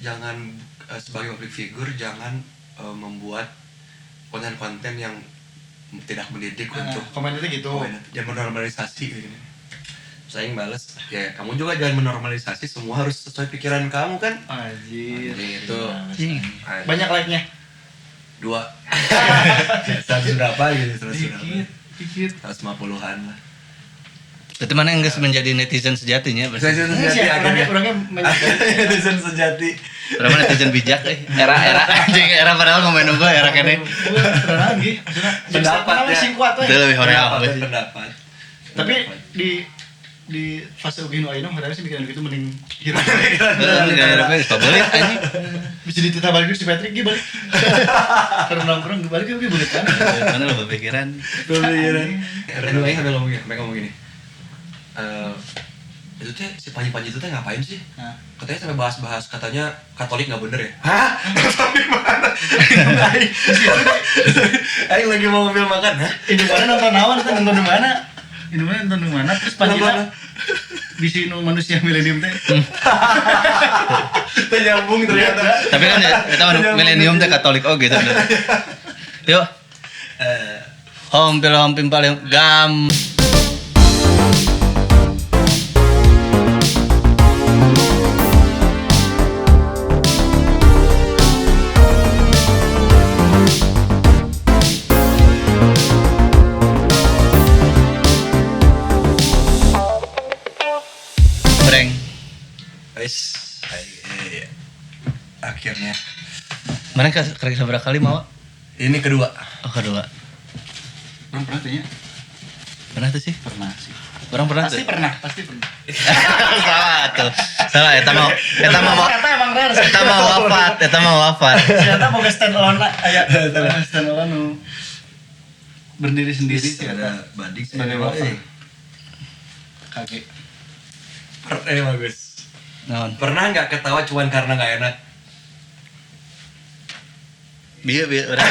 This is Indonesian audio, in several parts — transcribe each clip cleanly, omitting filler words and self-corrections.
jangan sebagai public figure jangan membuat konten-konten yang tidak mendidik untuk komennya gitu. Jangan menormalisasi gitu. Saya yang balas, ya kamu juga jangan menormalisasi, semua harus sesuai pikiran kamu kan. Anjir. Itu Banyak like-nya? 2 100 berapa gitu, 100 dikit 150-an lah. Berarti mana yang menjadi netizen sejatinya? Netizen sejati akhirnya. Orangnya Netizen sejati. Berapa netizen bijak era anjing era padahal ngomongin gua era kene. lagi. Pendapat ya. Singkuat we. Itu lebih hoream. Pendapat. Tapi di fase begini ayeuna padahal sih bikin gitu mending hirang. Gara-gara pabelit anjing. Bisa dititah balik si Patrick ge balik. Karena nongkrong balik ge bulet kan. Mana lo berpikiran? Anyway, ada ngomong gini. Itu teh si Panji itu teh ngapain sih? Katanya sampai bahas-bahas katanya Katolik nggak bener ya? Hah? Katolik mana? Aing lagi mau ngambil makan, hah? Ini mana nonton naon eta nonton di mana? Ini mana nonton di mana? Terus panjina bisi nu manusia milenium teh. Teh nyambung ternyata. Tapi kan eta milenium teh Katolik gitu. Yuk. Hampir paling gam. Akhirnya. Mana kerja seberapa kali mau? Ini kedua. Oh kedua. Orang pernah tanya? Pernah tuh sih? Pernah sih. Orang pernah Pasti tuh? pernah. Salah tuh. Salah eta mau wafat. Ternyata mau stand alone lah, aya stand alone nu berdiri sendiri sih ada banding sebagai wafat. Kage. Bagus. Naon? Pernah nggak ketawa cuman karena nggak enak? Biar orang.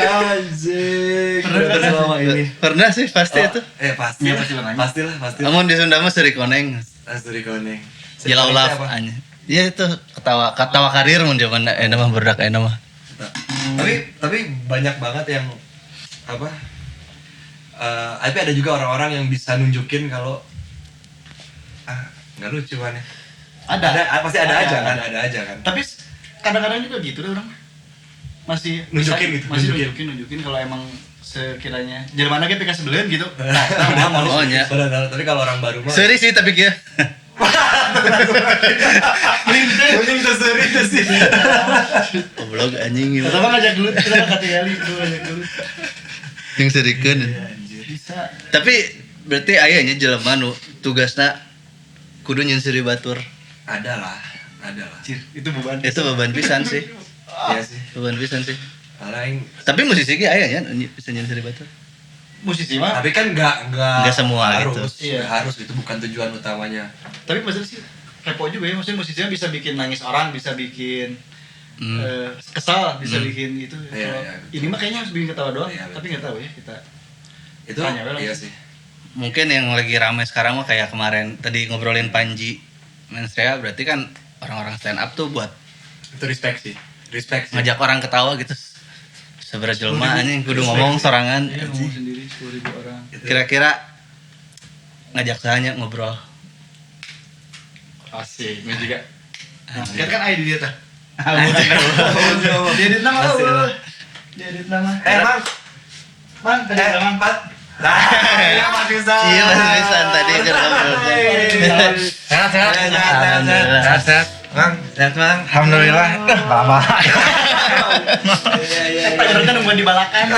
Anjing. Selama ini. Pernah sih pasti itu. Pasti. Iya, pasti pernah. Pastilah, pasti. Namun di Sunda mah seri koneng. Asli koneng. Jelau love anya. Iya itu ketawa karir mun zaman mah berdak mah. Tapi banyak banget yang apa? Tapi ada juga orang-orang yang bisa nunjukin kalau nggak lucu kan ya. Pasti ada aja kan. Tapi kadang-kadang juga gitu deh orang. Masih Nunjukin gitu, nunjukin kalau emang sekiranya jelema ge pika sebeleun gitu. Oh nya. Tapi kalau orang baru mah Seri sih tapi kieu. mending terseri sih. Goblok anjing ieu. Kita mah ngajak gelut, kita mah katingali itu ngajak gelut. Yang serikeun. Bisa. Tapi berarti aya nya jelema nu tugasna kudu nyeun seri batur. Ada lah. Cir, itu beban. Itu beban pisan sih. Iya sih. Beban pisan sih. Paling Tapi musisi ge aya nya bisa nyeun seri batur. Musisi mah. tapi kan nggak semua harus, gitu. Nggak harus itu bukan tujuan utamanya. Tapi maksudnya sih kepo juga ya, maksudnya musisinya bisa bikin nangis orang, bisa bikin kesal, bisa bikin itu. Iya, ini mah kayaknya harus bikin ketawa doang, Iya, tapi nggak tahu ya kita. Itu Tanya, iya sih. Mungkin yang lagi ramai sekarang mah kayak kemarin tadi ngobrolin Panji Mensrea, berarti kan orang-orang stand up tuh buat Itu respect sih. ngajak orang ketawa gitu. Seberapa jelema anjing kudu ngomong sorangan. Iya, ngomong sendiri 10.000 orang. Kira-kira ngajak saya ngobrol. Asik, ini juga. Nah, kan ada di dia tah. Dia Edit nama lu. Dia edit nama. Mang, tadi Mang. Iya masih bisa. Iya masih bisa tadi kan ngobrol. Sehat. Mang, sehat Mang. Alhamdulillah. Lama. Iya. Kan nungguan di balakan.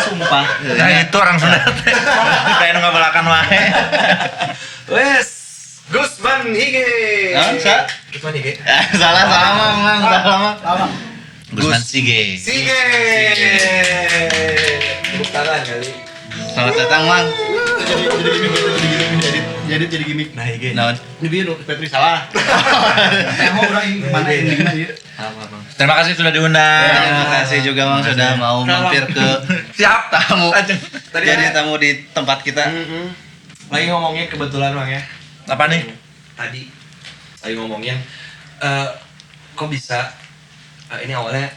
Sumpah. Nah itu orang Sunda. Kayak nunggu balakan wae. Wes, Gusman Hige. Sa? Gusman Hige. Salah Mang. Lama. Gusman Sige. Sige. Tepuk tangan kali. Selamat datang Mang. Jadi gimmick. Nah Hige. Naon? Ini biar Petri salah. Mau orang mana ini dia? Mang. Terima kasih sudah diundang. Terima kasih juga Mang sudah mau mampir ke Siap. tamu. Tadi Jadi tamu di tempat kita. lagi ngomongin kebetulan Bang ya. Apa nih? Tadi lagi ngomongin kok bisa ini awalnya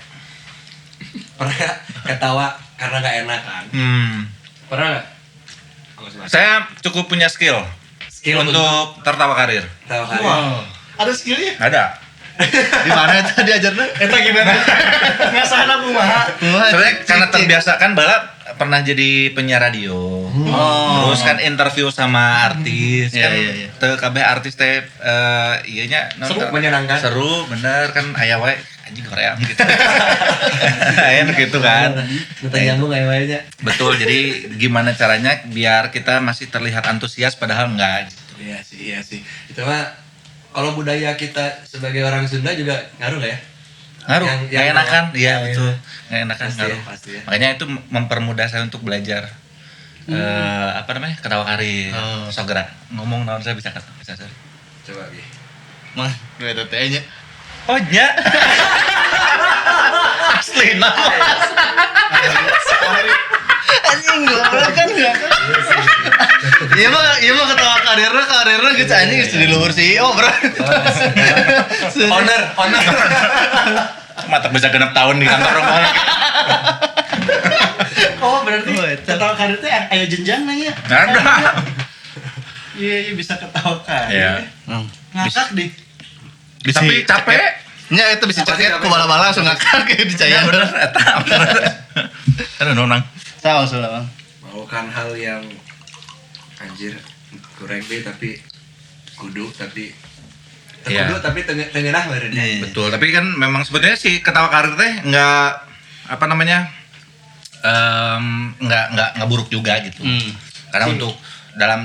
pernah gak ketawa karena gak enak kan? Pernah gak? Saya cukup punya skill untuk tertawa karir. Ketawa karir. Wah, ada skillnya. Ada. Di mana itu diajarna? Eta gimana? Ngasahan aku mah. Soalnya karena terbiasa kan balap pernah jadi penyiar radio. Terus kan interview sama artis Iya, kan. iya, iya. Teu kabeh artis teh nya Seru, menyenangkan. Seru, bener kan aya wae anjing Korea gitu. Aya gitu kan. Kita nyambung kayak wayanya. Betul, jadi gimana caranya biar kita masih terlihat antusias padahal enggak gitu. Iya sih. Itu mah kalau budaya kita sebagai orang Sunda juga ngaruh gak ya? Ngaruh, Yang nggak enakan, iya iya, betul, iya. nggak enakan Pasti ngaruh. ya, pasti ya. Makanya itu mempermudah saya untuk belajar apa namanya ketawa karir, sogera ngomong naon saya bisa sorry. Coba Bi. Mah, nu eta teh nya. Oh nya, asli nama. Anjing goblok kan enggak kan. Iya mah ketawa karirna geus anjing geus di luhur CEO, Bro. Owner. Mata bisa genep tahun di kantor rumah. Oh, berarti Oh, eta. ketawa karir teh aya jenjangna ya. Ada. Iya bisa ketawa Iya. karir. Ngakak di. Tapi capek. Nya eta bisa ceket ku bala-bala langsung ngakak kayak di Ya Cayan. bener, eta. Aduh nonang. Saos lah, Bang. Melakukan hal yang anjir kurang deh tapi kudu tapi Iya. kudu tapi tengenah badannya. Iya. Betul, tapi kan memang sebetulnya si ketawa karir teh nggak apa namanya nggak buruk juga gitu. Karena untuk dalam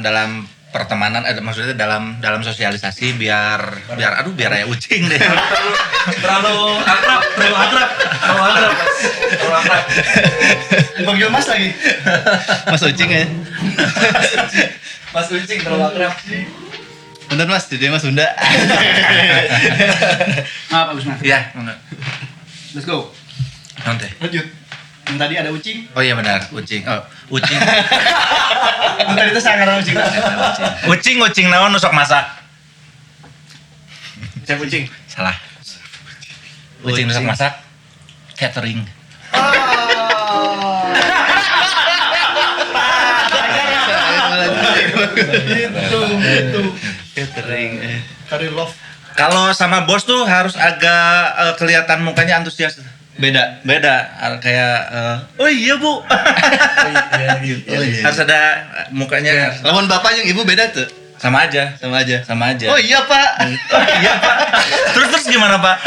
pertemanan maksudnya dalam sosialisasi biar aya ucing deh. Terlalu akrab. Dipanggil Mas lagi. Mas Ucing ya. Mas Ucing terlalu akrab. Bener Mas, jadi Mas Sunda. Maaf Agus Mas. Iya, enggak. Let's go. Nanti. Lanjut. Yang tadi ada ucing. Oh iya benar, ucing. Oh, ucing. Yang tadi itu sangat ucing. Ucing naon nusok masak. Chef Ucing. Salah. Ucing nusok masak. Catering. Itu. Catering. Karir love. Kalau sama bos tuh harus agak kelihatan mukanya antusias. Beda. Kayak oh iya bu. Oh iya. Harus ada mukanya Lamun bapak yang ibu beda tuh. sama aja. Sama aja. Sama aja. Oh iya, Pak. Oh iya pak. Terus gimana pak?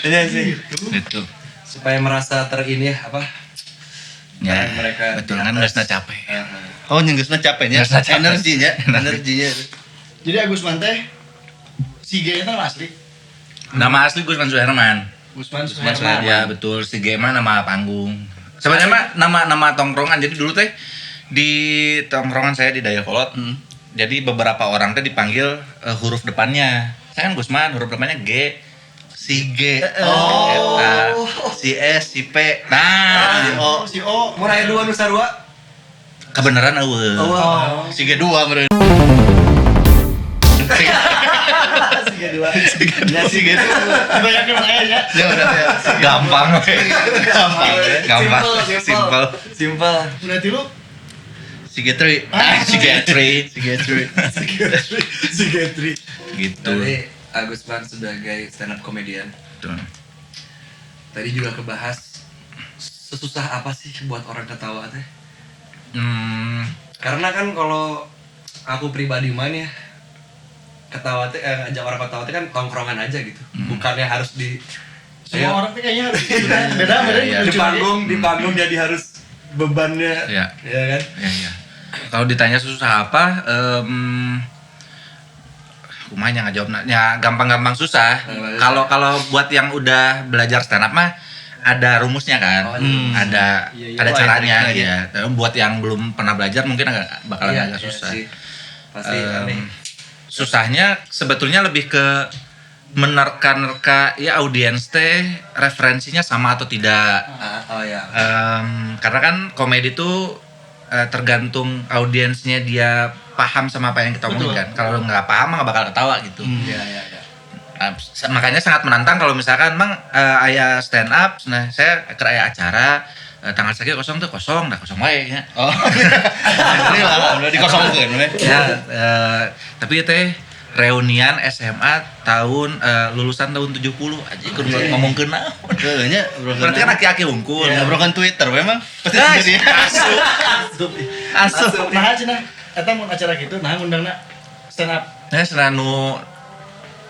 Iya sih. Itu. Supaya merasa terini apa? Ya, Mereka betul di kan atas. nggak capek. Oh, nyenggeusna capeknya. Geusna capek. Energinya. Jadi Agus Manteh si G itu asli. Nama asli Gusman Suherman. Gusman Gusman Suherman. Ya betul, si Gema nama panggung. Sebenarnya mah nama tongkrongan. Jadi dulu teh di tongkrongan saya di Dayakolot. Jadi beberapa orang teh dipanggil huruf depannya. Saya kan Gusman, huruf depannya G. Si G. Eta. Si S, si P. Nah, Si O. Mau raya dua Nusarua? kebenaran eueuh. Si G2 meureun. Si G2. Ya si G2. Dibanyakin ayahnya. Ya udah ya. Gampang. Gampang. Simple. Simpel. Berarti lu Si G3. Si G3. Si G3. si Getri. Gitu. Tadi Agus Man sebagai stand up comedian. Tuh. Tadi juga kebahas sesusah apa sih buat orang ketawa teh? Karena kan kalau aku pribadi mah ya ketawa teh ngajak orang ketawa teh kan tongkrongan aja gitu. Bukannya harus di Semua orang tuh kayaknya harus beda Iya, di panggung jadi harus bebannya Iya. ya kan? Ya. Kalau ditanya susah apa, kumanya nggak jawabnya. Ya gampang-gampang susah. Gampang-gampang Kalau buat yang udah belajar stand up mah ada rumusnya kan, ada Iya, ada iya. caranya Iya. ya. Tapi buat yang belum pernah belajar mungkin bakalan Iya, agak iya susah. sih. Pasti Em, aneh. Susahnya sebetulnya lebih ke menerka-nerka ya audiens teh referensinya sama atau tidak. Oh ya. Karena kan komedi itu tergantung audiensnya dia paham sama apa yang kita omongin Betul. kan. Kalau nggak paham nggak bakal ketawa gitu. Iya. Nah, makanya sangat menantang kalau misalkan mang aya stand up, nah saya aya acara tanggal sekian kosong tuh kosong, dah kosong wae ya. Oh. Ini lah udah dikosongkeun we. Ya, tapi teh reunian SMA tahun lulusan tahun 70 aja ikut ngomongkeun naon. Heeh nya, bro. Berarti kan aki-aki unggul. Ya, bro kan Twitter memang. Pasti Guys, jadi asup. Nah cenah eta mun acara gitu nah ngundangna stand up. Nah, selanu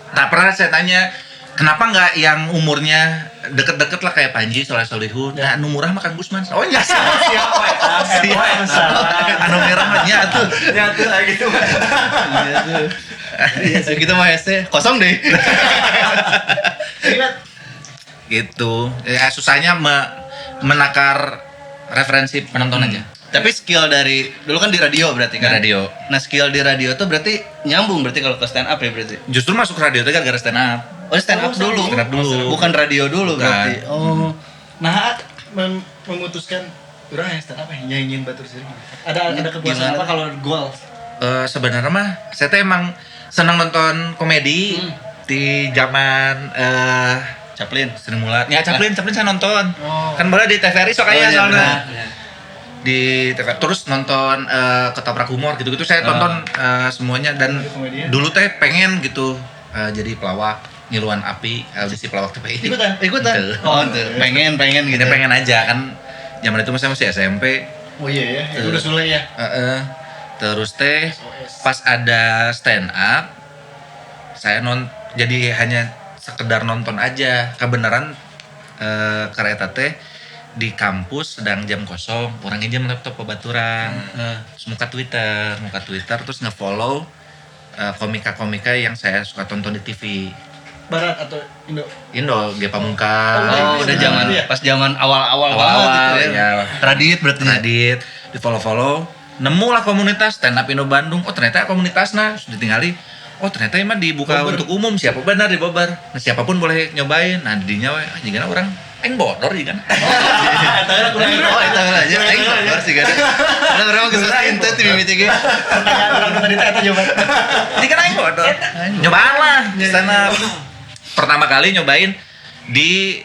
tak pernah saya tanya kenapa nggak yang umurnya deket-deket lah kayak Panji Soleh-Solihun. Nah, anu murah mah Kang Gusman. Oh, enggak siapa anu merah mah nya atuh. Nyatu lagi gitu. Iya tuh. Kita mah ST kosong deh. Gitu. Ya susahnya menakar referensi penonton aja. Tapi skill dari dulu kan di radio berarti Di kan. radio. Nah, skill di radio tuh berarti nyambung berarti kalau ke stand up ya berarti. Justru masuk radio itu gara-gara stand up. Oh, stand up dulu. Stand up dulu. Bukan radio dulu Bukan. berarti. Oh. Nah memutuskan orang yang stand up yang nyanyiin Batur Sirih. Ada kepuasan Gimana? apa kalau goal? Sebenarnya mah saya teh emang senang nonton komedi di zaman Chaplin. Sri Mulat. Ya Chaplin saya nonton. Oh. Kan boleh di TVRI Oh, sok aya iya, soalnya. benar. Di TV terus nonton Ketoprak Humor gitu-gitu saya tonton semuanya dan Komedian. dulu teh pengen gitu jadi pelawak ngiluan api audisi pelawak TPI. Ikutan. Oh, tuh. Pengen gitu. Kita pengen aja kan zaman itu saya masih SMP. Oh iya ya, itu udah Sule ya. Terus teh pas ada stand up saya jadi hanya sekedar nonton aja kebenaran kareta teh di kampus sedang jam kosong orang nginjem laptop babaturan terus muka Twitter terus ngefollow komika-komika yang saya suka tonton di TV Barat atau Indo? Indo Ge Pamungkas. Oh, udah zaman Iya. pas zaman awal-awal Awal-awal, banget gitu ya. ya. Radit berarti. Radit di follow nemu lah komunitas stand up Indo Bandung. Oh ternyata komunitasnya sudah ditinggali. Oh ternyata emang dibuka Bobar. untuk umum siapa benar di Bobar. Nah, siapapun boleh nyobain. Nah dinya we jigana orang bodor jigana. Oh, itu aja. Aing keluar sih kan. Ada orang geus ente tim mimiti ge. Pertanyaan orang tadi eta jawaban. Jigana aing bodor. Nyobaan lah stand up. Pertama kali nyobain di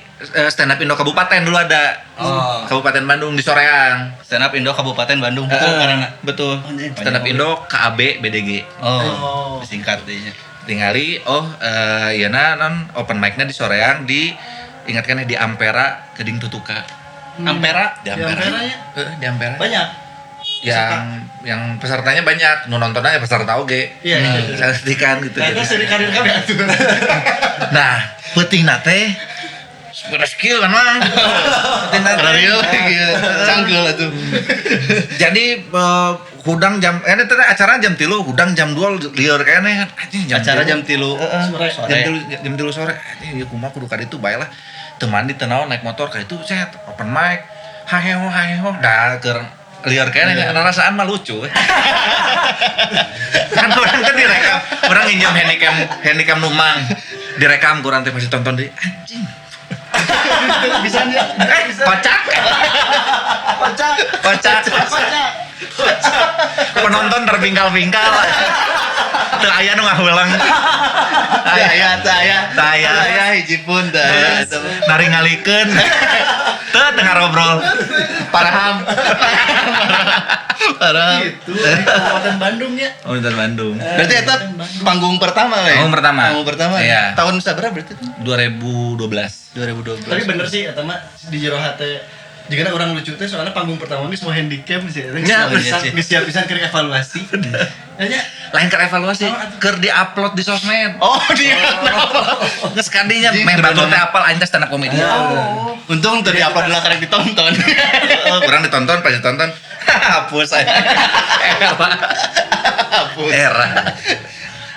stand up Indo Kabupaten dulu ada. Oh. Kabupaten Bandung di Soreang. Stand up Indo Kabupaten Bandung. Betul karena. Betul. Stand up Indo KAB BDG. Oh, disingkat deh. Tingali iana non open mic-nya di Soreang ingatkan ya di Ampera Geding Tutuka. Ampera. Di Di Ampera. Ampera ya? Di Ampera. Banyak. Yang pesertanya banyak, nu nontonnya peserta oge. Iya. Sastikan gitu. Ternyata seri karir kami atuh. Nah, peutingna teh sepeda skill kan mah. Peutingna teh. Radio cangkeul atuh. Jadi hudang jam ini teh acara jam 3, hudang jam 2 lieur kene anjing Acara 3. jam 3 Sore. Jam 3 sore. Anjing ieu kumaha kudu ka ditu bae lah. Teu mandi teu naon naik motor ka itu set open mic. Haheho dah keur lieur kene rasaan mah lucu. Kan orang kan direkam, orang nginjem handycam numang. Direkam kurang teh pasti tonton di anjing. Bisa dia. Kocak. Penonton terbingkal-bingkal. Teu aya nu ngaheulang. Aya hiji pun dah. nari ngalikeun. Teu ngarobrol. Paraham. Gitu. Kabupaten Bandung ya. Oh, Intan Bandung. Berarti eta panggung pertama we. Panggung pertama. Iya. Tahun sabaraha berarti? 2012. 2012. Tapi bener sih eta mah di jero hate jika orang lucu teh soalnya panggung pertama ini semua handicap sih. Ya, iya sih. Geus siap-siap keur evaluasi. Nya Lain keur evaluasi, keur di-upload di sosmed. Oh, dia. Geus kadinya Jadi meh batur teh bener-bener. apal aing teh stand up comedy. Untung tadi upload lah karek ditonton. Kurang ditonton, pas ditonton hapus aja. Era.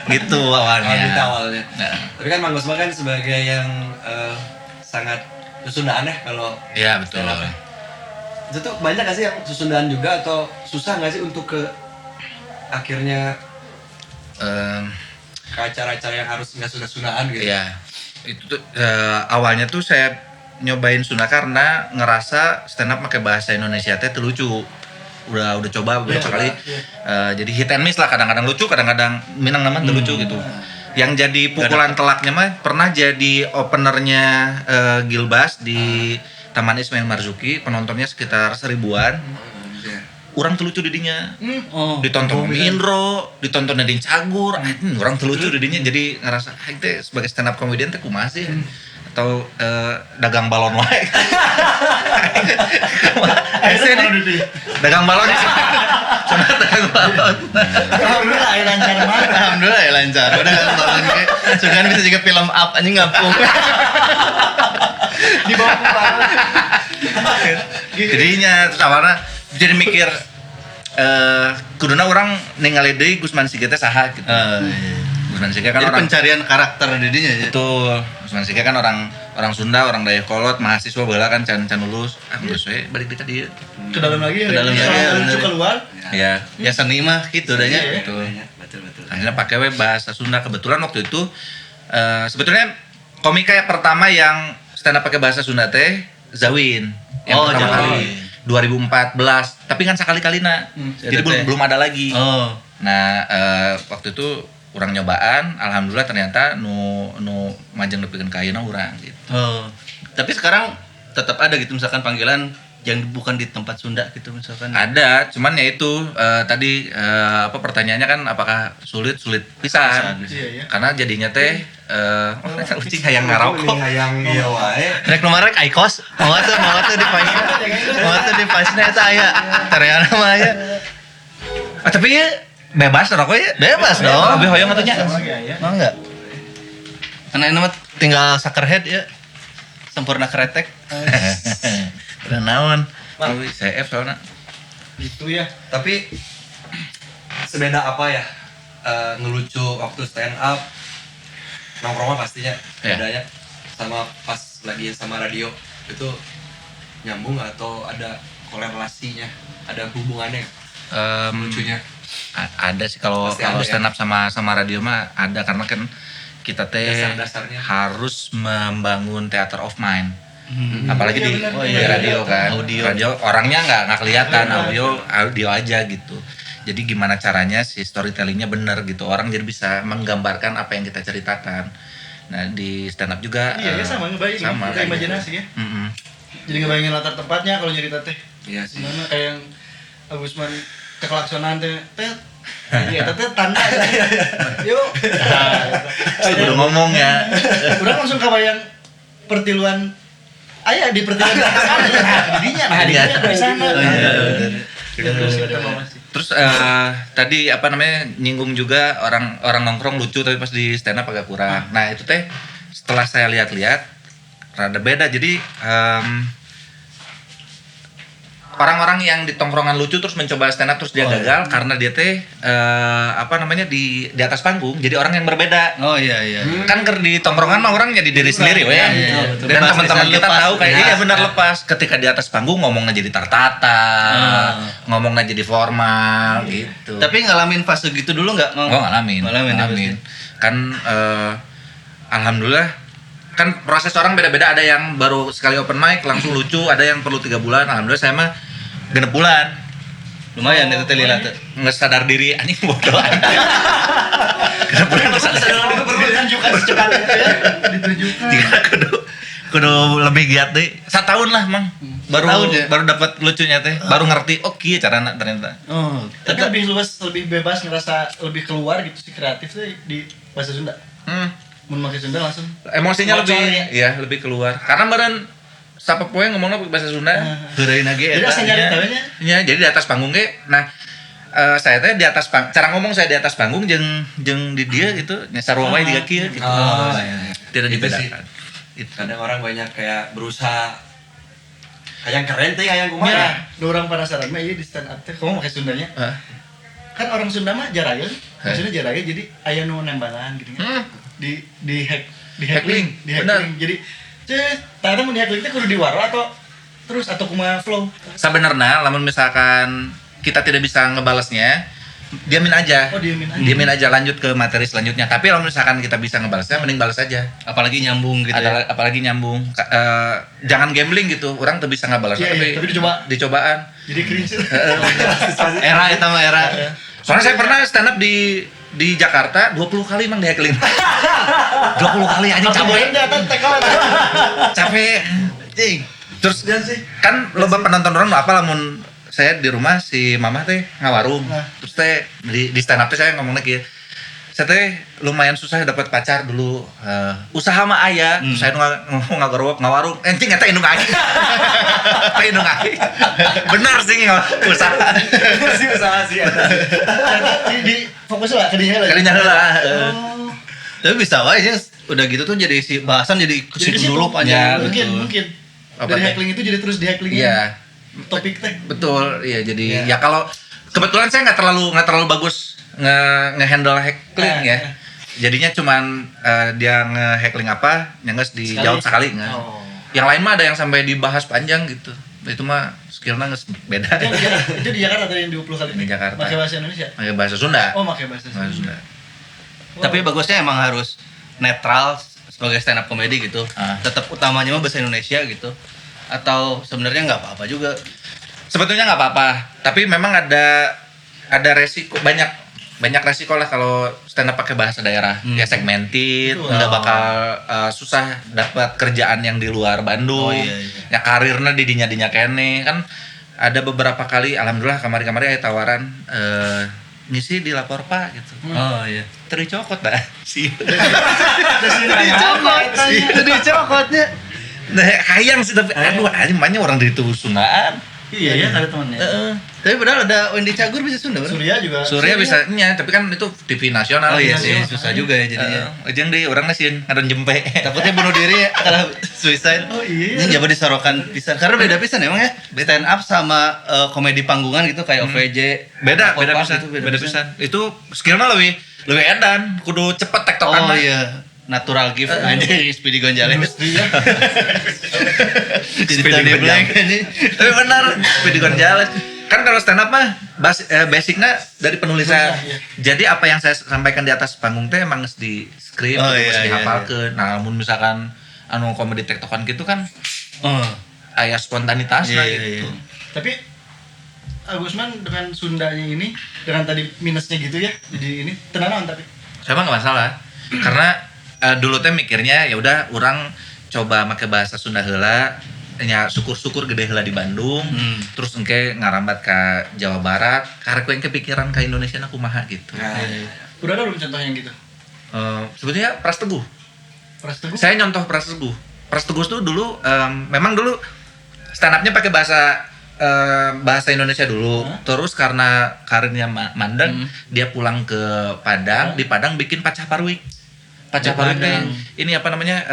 Gitu awalnya. Gitu awalnya. Nah, Tapi kan Mang Gusman kan sebagai yang sangat Susundaan ya kalau iya betul. stand up ya. Itu tuh banyak gak sih yang Susundaan juga atau susah gak sih untuk ke akhirnya ke acara-acara yang harus nggak Sunda-Sundaan gitu. Iya. Itu tuh awalnya tuh saya nyobain Sunda karena ngerasa stand up pakai bahasa Indonesia teh lucu. Udah coba beberapa kali. Jadi hit and miss lah, kadang-kadang lucu, kadang-kadang minang naman lucu gitu. Yang jadi pukulan telaknya mah pernah jadi openernya Gilbas di Taman Ismail Marzuki, penontonnya sekitar 1000-an. Orang terlucu didinya. Ditonton Om Indro, ditonton Nadine Cagur, orang terlucu didinya, jadi ngerasa aing teh sebagai stand up comedian teh kumaha sih? Atau dagang balon wae. Dagang balon sih. Cuma dagang balon. Alhamdulillah ya lancar banget. Alhamdulillah ya lancar. Udah kan balon kayak sugan bisa juga film up anjing ngapung. Di bawah kepala. Jadinya terus awalnya jadi mikir kuduna orang ningali deui Gusman Sige teh saha gitu. Gusman Sige kan Jadi orang pencarian karakter didinya ya. betul. Gusman Sige kan orang Sunda, orang Dayakolot, mahasiswa baheula kan can lulus. Geus we balik deui ka dieu. Ke dalam lagi ya. Ke dalam lagi, ya, Lucu bener. keluar. Ya, Ya seni mah gitu dah nya. betul. Betul. Akhirnya pakai we bahasa Sunda. Kebetulan waktu itu sebetulnya komika yang pertama yang stand up pakai bahasa Sunda teh Zawin. Yang Oh, pertama Zawin. kali 2014. Tapi kan sekali-kalina. Jadi Ada teh. belum ada lagi. Oh. Nah, waktu itu urang nyobaan, alhamdulillah ternyata nu majeng nepikeun ka ayeuna urang gitu. Oh. Tapi sekarang tetap ada gitu misalkan panggilan yang bukan di tempat Sunda gitu misalkan. Ada, cuman ya itu tadi pertanyaannya kan apakah sulit pisan. Iya, iya. Karena jadinya teh ucing hayang ngarokok. Hayang iya wae. Rek nomor rek Aikos, mau tuh di pasnya. Mau tuh di pasnya eta aya. Tareana mah aya. Tapi ya bebas rokok ya? Bebas dong. Lebih hoyong atunya. Mau enggak? Karena ini mah tinggal suckerhead ya. Sempurna kretek. Udah naon. Tapi CF soalnya. Itu ya. Tapi sebeda apa ya ngelucu waktu stand up nongkrongnya pastinya Ya. bedanya sama pas lagi sama radio itu nyambung atau ada korelasinya, ada hubungannya lucunya. Ada sih kalau Pasti ada, stand up sama radio mah ada, karena kan kita teh Dasar-dasarnya. harus membangun theater of mind. Apalagi Iya, di, benar. di iya, radio kan. audio. Radio orangnya nggak kelihatan, audio aja gitu. Jadi gimana caranya si storytellingnya bener gitu, orang jadi bisa menggambarkan apa yang kita ceritakan. Nah di stand up juga Iya, ya sama ngebayangin. sama Kita kayak imajinasi gitu. ya. Mm-mm. Jadi ngebayangin latar tempatnya kalau nyerita teh. Iya sih. Gimana kayak yang Agusman kekelaksonan teh. Iya, teh tanda. Yuk. Udah ngomong ya. Udah langsung kebayang pertiluan aya di pertiluan didinya. Nah, didinya di sana. Oh, iya, Terus tadi apa namanya nyinggung juga orang nongkrong lucu tapi pas di stand up agak kurang. Nah itu teh setelah saya lihat-lihat rada beda. Jadi orang-orang yang di tongkrongan lucu terus mencoba stand up terus dia gagal karena dia teh apa namanya di atas panggung jadi orang yang berbeda. Oh iya iya. Kan di tongkrongan mah orang jadi diri sendiri we. iya, betul. Dan Bebas, teman-teman bisa kita lepas. tahu kayak Ya. iya benar lepas. Ketika di atas panggung ngomongnya jadi tertata, ngomongnya jadi formal gitu. Tapi ngalamin fase gitu dulu nggak? Oh ngalamin. Ngalamin. Kan alhamdulillah kan proses orang beda-beda, ada yang baru sekali open mic langsung lucu, ada yang perlu 3 bulan. Alhamdulillah saya mah 6 bulan. Lumayan itu teh lila tuh. Nggak sadar diri anjing bodoh. 6 bulan nggak sadar. Ditunjukkan secepatnya ya. Ditunjukkan. Jika kudu lebih giat deh. 1 tahun lah mang. Baru Tahun ya? baru dapat lucunya teh. Baru ngerti oh kieu carana ternyata. Oh. Tapi lebih luas, lebih bebas, ngerasa lebih keluar gitu sih kreatif tuh di bahasa Sunda. Mun make Sunda langsung. Emosinya lebih Bocornya. iya lebih keluar. Karena badan sapopoe ngomongnya pakai bahasa Sunda. Heureun lagi Jadi eta. asal nyari tawenya. Iya, jadi di atas panggung ge. Nah, saya teh di atas cara ngomong saya di atas panggung jeung di dia gitu, sarua wae di kieu gitu. Oh, iya. Tidak Itu dibedakan. Itu. Kadang orang banyak kayak berusaha hayang keren teh hayang Ya, kumaha. nu urang penasaran mah ieu di stand up teh kamu pakai Sundanya. Hah? Kan orang Sunda mah jarayeun, maksudnya jarayeun jadi aya nu nembalan gitu kan. Di Heckling, benar. heckling. Jadi ternyata mun di heckling teh kudu diwaro atau terus atau kumaha flow. Sebenarnya lamun misalkan kita tidak bisa ngebalasnya, diamin aja. Oh, diamin aja. Diamin aja, lanjut ke materi selanjutnya. Tapi kalau misalkan kita bisa ngebalasnya, mending balas aja. Apalagi nyambung gitu ya. Apalagi nyambung. Jangan gambling gitu. Orang tuh bisa ngebalas, Iya, tapi dicoba. dicobaan. Jadi cringe. Era itu mah era. Soalnya saya pernah stand up di Jakarta 20 kali emang di-heckling. 20 kali anjing capek. Capek. Anjing. Terus kan loba penonton orang apa lamun saya di rumah si mama teh ngawarung. Terus teh di stand up teh saya ngomongnya kieu. Saya teh lumayan susah dapat pacar dulu. Usaha mah aya, saya ngomong ngawarung. Anjing eta indung aing. Eta indung aing. Benar sih usaha. Sih usaha sih eta. Di fokus lah ke dia lah. Kalinya heula. Tapi bisa wae ya, udah gitu tuh jadi si bahasan jadi ke Jadi situ ke dulu situ. panjang. Mungkin. Apa Dari teh? heckling itu jadi terus di heckling. Iya. Topik teh. Betul, iya jadi ya kalau kebetulan saya nggak terlalu bagus nge-handle heckling ya. Jadinya cuman dia nge-heckling apa, yang nggak dijawab sekali nggak. Oh. Yang lain mah ada yang sampai dibahas panjang gitu. Itu mah skillnya nggak beda. Itu di Jakarta tadi yang 20 kali. Di Jakarta. Pakai bahasa Indonesia. Pakai bahasa Sunda. Oh, pakai bahasa Bahasa Sunda. Tapi bagusnya emang harus netral sebagai stand up comedy gitu. Tetap utamanya mah bahasa Indonesia gitu. Atau sebenarnya nggak apa-apa juga. Sebetulnya nggak apa-apa, tapi memang ada resiko banyak resiko lah kalau stand up pakai bahasa daerah. Ya segmented, nggak bakal susah dapat kerjaan yang di luar Bandung. Oh, iya. Ya karirnya di dinya kene kan ada beberapa kali alhamdulillah kamari-kamari ada tawaran ngisi di lapor Pak gitu. Oh iya. Teri cokot dah. Sih. Dicokotnya. Nah, hayang sih tapi aduh anjing banyak orang dari itu Sundaan. Iya ya, ada temannya. Tapi padahal ada Wendy Cagur bisa Sunda, bener? Surya juga. Surya bisa nya, tapi kan itu TV nasional. Oh iya sih, Nasional. susah juga ya jadinya. Ujung deh orang nasiin ngadon jempe. Takutnya bunuh diri ya kalau suicide. Oh iya. Ini coba disorokan pisan. Karena beda pisan emang ya. Stand up sama komedi panggungan gitu kayak OVJ. Beda Aquapark pisan, gitu, beda pisan. Itu skillnya lebih edan, kudu cepet tektokan. Oh iya. Natural gift anjing Speedy Gonzales. Jadi Speedy Tony Gonzales. Blank ini. Tapi benar, Speedy Gonzales. Kan kalau stand up mah basicnya dari penulisan. Iya. Jadi apa yang saya sampaikan di atas panggung teh emang harus di skrip, Oh, harus iya, dihafalkeun. Nah, namun misalkan anu komedi tektokan gitu kan Oh. aya spontanitas Iya, gitu. iya. Tapi Agusman dengan Sundanya ini, dengan tadi minusnya gitu ya, jadi ini tenanan tapi. Saya mah nggak masalah. Karena dulu teh mikirnya ya udah orang coba make bahasa Sunda heula nya syukur-syukur gede heula di Bandung terus engke ngarambat ke Jawa Barat karek we engke pikiran ka Indonesia na kumaha gitu. Udah ada belum contoh yang gitu? Sebetulnya Pras Teguh. Pras Teguh? Saya nyontoh Pras Teguh. Pras Teguh tuh dulu memang dulu stand up-nya pakai bahasa Indonesia dulu. Terus karena karirnya mandek, dia pulang ke Padang, di Padang bikin Pacah Parwik. Pacah Parwik ini apa namanya?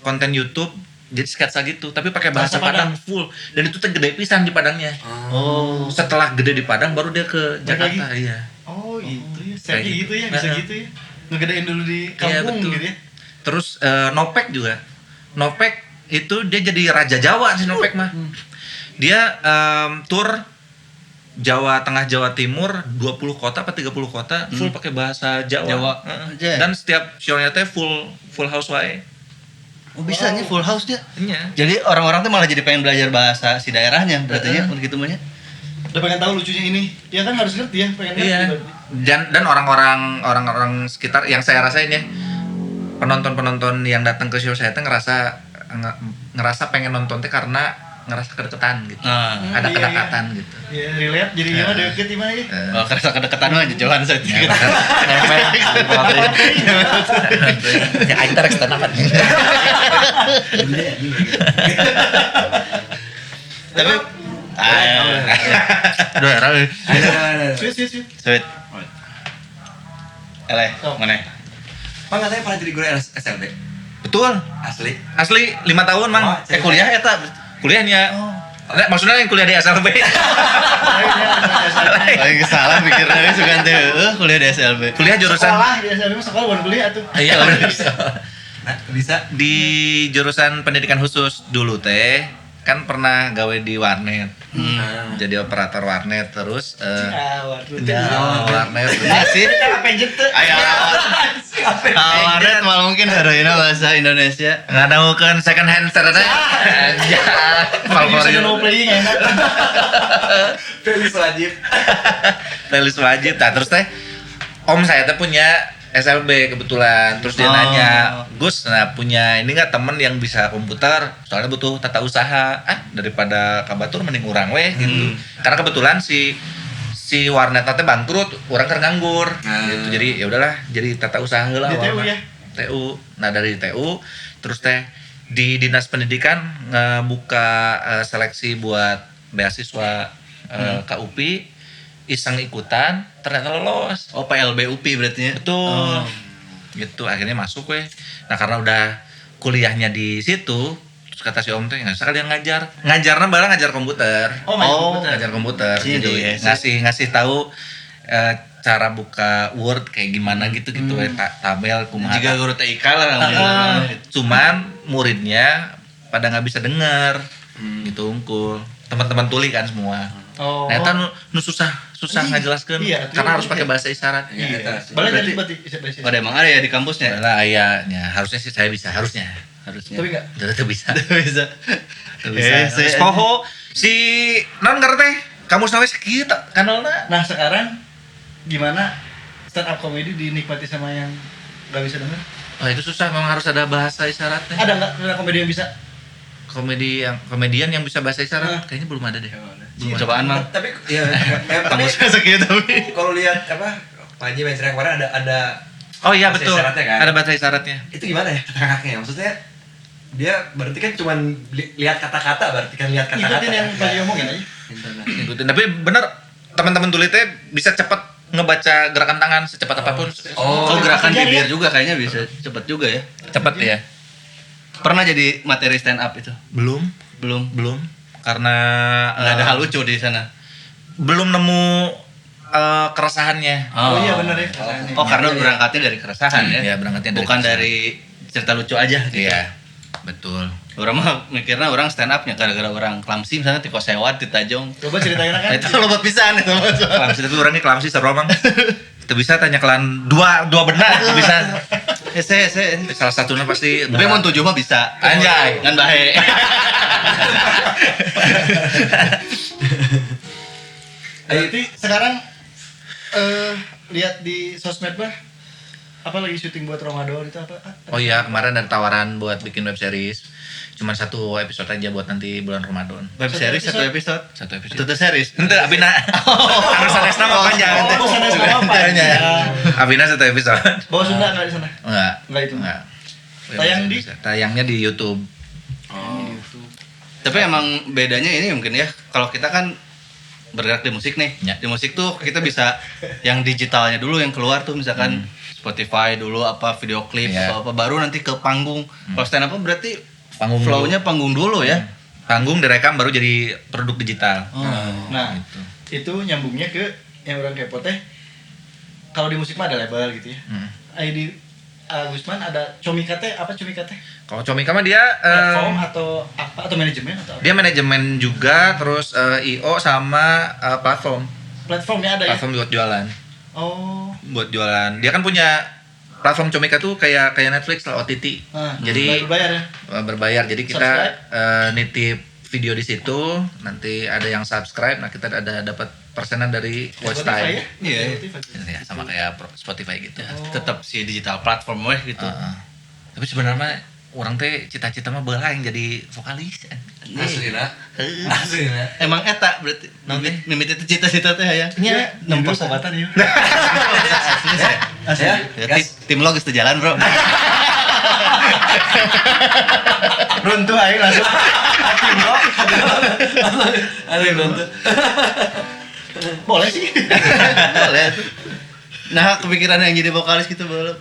Konten YouTube jadi sketsa gitu, tapi pakai bahasa Padang full. Dan itu tuh gede pisan di Padangnya. Oh. Setelah gede di Padang baru dia ke Jakarta, iya. Oh, itu ya. Saya Kayak gitu ya, bisa gitu ya. Ngegedein dulu di Iya, kampung betul. gitu ya. Terus Nopek juga. Nopek itu dia jadi raja Jawa si Nopek mah. Dia tour Jawa Tengah Jawa Timur 20 kota apa 30 kota full pakai bahasa Jawa. Jawa. Heeh. Dan setiap show-nya teh full house wae. Oh, bisa nih full house dia. Iya. Jadi orang-orang tuh malah jadi pengen belajar bahasa si daerahnya berarti ya begitu mah nya. Udah pengen tahu lucunya ini. Ya kan harus ngerti ya, pengen ngerti. Iya. Dan orang-orang sekitar yang saya rasain ya penonton-penonton yang datang ke show saya teh ngerasa pengen nonton teh karena ngerasa kedekatan gitu. Ada Iya, kedekatan gitu. Ya, relate jadinya mah deket gimana ya? Oh, kerasa kedekatan mah jauhan saja. Ya aing teh rek stand up. Tapi aduh era euy. Sweet. Sweet. Eleh, Oh. mana? Mang katanya pernah jadi guru SLB. Betul. Asli. Asli 5 tahun, Mang. Oh, Kuliah eta. Kuliahnya. Nah, maksudnya yang kuliah di SLB. Aing salah pikirnya sugan teh kuliah di SLB. Kuliah jurusan Sekolah di SLB mah sekolah bukan kuliah tuh. Iya, Nah, bisa. di jurusan pendidikan khusus dulu teh kan pernah gawe di warnet. Nah. Jadi operator warnet terus waduh. warnet. Iya sih. Apa yang jente? Aya warnet malah mungkin heroina bahasa Indonesia. Ngadamukeun second hand serena. Anjay. Bisa no playing enak. Felis wajib. Playlist wajib. Nah, terus teh om saya teh punya SLB kebetulan. Terus dia nanya, "Gus, nah punya ini enggak temen yang bisa komputer? Soalnya butuh tata usaha." Daripada kabatur mending urang weh gitu. Karena kebetulan si warnet teh bangkrut, urang keur nganggur gitu. Jadi ya udahlah, jadi tata usaha heula Di TU awalna. ya? TU. Nah, dari TU terus teh di Dinas Pendidikan ngebuka seleksi buat beasiswa ke UPI, iseng ikutan, ternyata lolos. Oh, PLB UPI berarti ya. Betul. Gitu, akhirnya masuk weh. Nah, karena udah kuliahnya di situ, terus kata si om tuh nggak sekalian ngajar. Ngajarnya malah ngajar komputer. Ngajar komputer. Iya, Jadi iya. ngasih tahu cara buka Word kayak gimana gitu tabel kumaha. Jika guru TIK lah namanya. Cuman muridnya pada nggak bisa denger gitu unggul. Teman-teman tuli kan semua. Oh. Nah, itu nu susah ngajelaskeun Iya, karena harus iya. pakai bahasa isyarat. Iya, eta. Boleh Berarti- jadi berarti. Oh, emang ada ya di kampusnya? Lah ayahnya harusnya sih saya bisa harusnya. Harusnya. Tapi enggak. Itu bisa. Bisa. Itu bisa. Terus poho si non ngerti kamu sampai sekitu kanalna. Nah, sekarang gimana stand up comedy dinikmati sama yang nggak bisa denger? Oh, itu susah memang harus ada bahasa isyaratnya. Ada nggak stand up comedy yang bisa? Komedian yang bisa bahasa isyarat kayaknya belum ada deh. Belum cobaan, Mang. Tapi ya tapi Segitu tapi. kalau lihat apa Panji main cerita kemarin ada Oh iya bahasa betul. isyaratnya kan? Ada bahasa isyaratnya. itu gimana ya kakaknya maksudnya dia berarti kan cuman lihat kata-kata berarti kan lihat kata-kata Ikutin yang Panji omongin aja. Ikutin. Tapi bener teman-teman tulitnya bisa cepat ngebaca gerakan tangan secepat apapun. Oh, gerakan Iya, bibir iya. juga kayaknya bisa cepet juga ya. Cepat ya. Pernah jadi materi stand up itu? Belum Belum. karena Nggak ada hal lucu di sana. belum nemu keresahannya. Oh iya benar ya. Kesalahannya. Oh, karena berangkatnya dari keresahan ya. Iya, berangkatnya dari Bukan keresahan. dari cerita lucu aja gitu. Iya, betul. Orang mah mikirnya orang stand upnya gara-gara orang klamsi misalnya ti kosewat ti tajong. Coba ceritain kan. Itu loba pisan itu mah. Kelamsi itu orangnya kelamsi seru mang. Itu bisa tanya kelan dua benar itu bisa. Hese. Salah satunya pasti. Tapi mau 7 mah bisa. Anjay. Ngan bahe. Berarti sekarang lihat di sosmed bah apa lagi syuting buat Ramadan itu apa? Oh iya, kemarin ada tawaran buat bikin web series. Cuman 1 episode aja buat nanti bulan Ramadan. Web series satu episode. 1 episode. Itu tuh series. Ente Abina. Harus ada nama panjang. Oh, sana sama apa? Iya. Abina 1 episode. Bawa Sunda nggak di sana? Enggak. Nggak itu. Enggak. Tayang di? Tayangnya di YouTube. Tapi emang bedanya ini mungkin ya, kalau kita kan bergerak di musik nih. Ya. Di musik tuh kita bisa yang digitalnya dulu yang keluar tuh misalkan Spotify dulu apa video klip Ya. atau apa baru nanti ke panggung. Kalau stand up berarti Panggung flow-nya panggung dulu ya. Panggung direkam baru jadi produk digital. Nah, Gitu. itu nyambungnya ke yang orang kepo teh. Kalau di musik mah ada label gitu ya. ID Gusman ada Comika teh apa Comika teh? Kalau Comika mah dia Platform atau apa atau manajemen atau apa? dia manajemen juga, terus IO sama platform. Platformnya ada ya? Platform buat jualan. Oh. Buat jualan. Dia kan punya platform Comika tuh kayak Netflix lah, OTT. Jadi bayar ya. berbayar. Jadi kita nitip video di situ, nanti ada yang subscribe, nah kita ada dapat persenan dari watch Spotify time. ya? Iya. Spotify. Ya, sama kayak Spotify gitu. Tetap si digital platform weh gitu. Tapi sebenarnya orang teh cita-cita mah belah yang jadi vokalis. Aslina. Aslina. Emang eta berarti mimiti itu cita-cita teh ya. Nya Nempos nempos obatan ya. Ya, Ya, tim lo geus teu jalan, Bro. Runtuh aja langsung. Hakim bro. ada nonton. Boleh sih. Boleh tuh. Nah, kepikiran yang jadi vokalis gitu belum.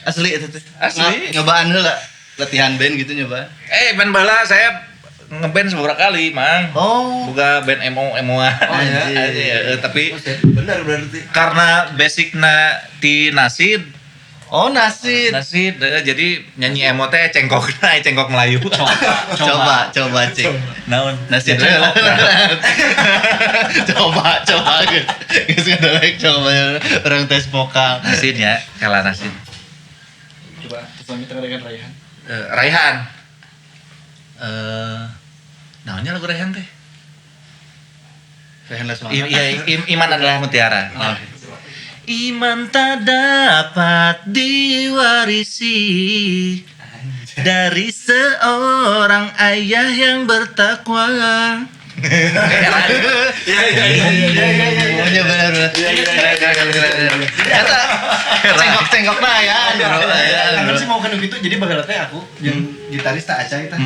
Asli itu teh. Asli. Nyobaan heula latihan band gitu nyobaan. Band bala saya ngeband beberapa kali, Mang. Oh. Buka band emo-emoan. Oh, iya. Tapi Benar berarti. karena basicna ti nasid Oh, nasid. Nasid, jadi nyanyi emo teh cengkok Melayu. Coba cek. Naon? Nasid. Coba geus ngadalek coba orang tes vokal. Nasid ya, kalah nasid. Coba selanjutnya dengan Raihan. Raihan. Naonnya lagu Raihan teh? Raihan Lesmana. Iman adalah mutiara. Iman tak dapat diwarisi dari seorang ayah yang bertakwa. Iya benar. Kata cengkok nah ya. Kan sih mau kan gitu jadi bagala teh aku jeung gitaris tak aca kita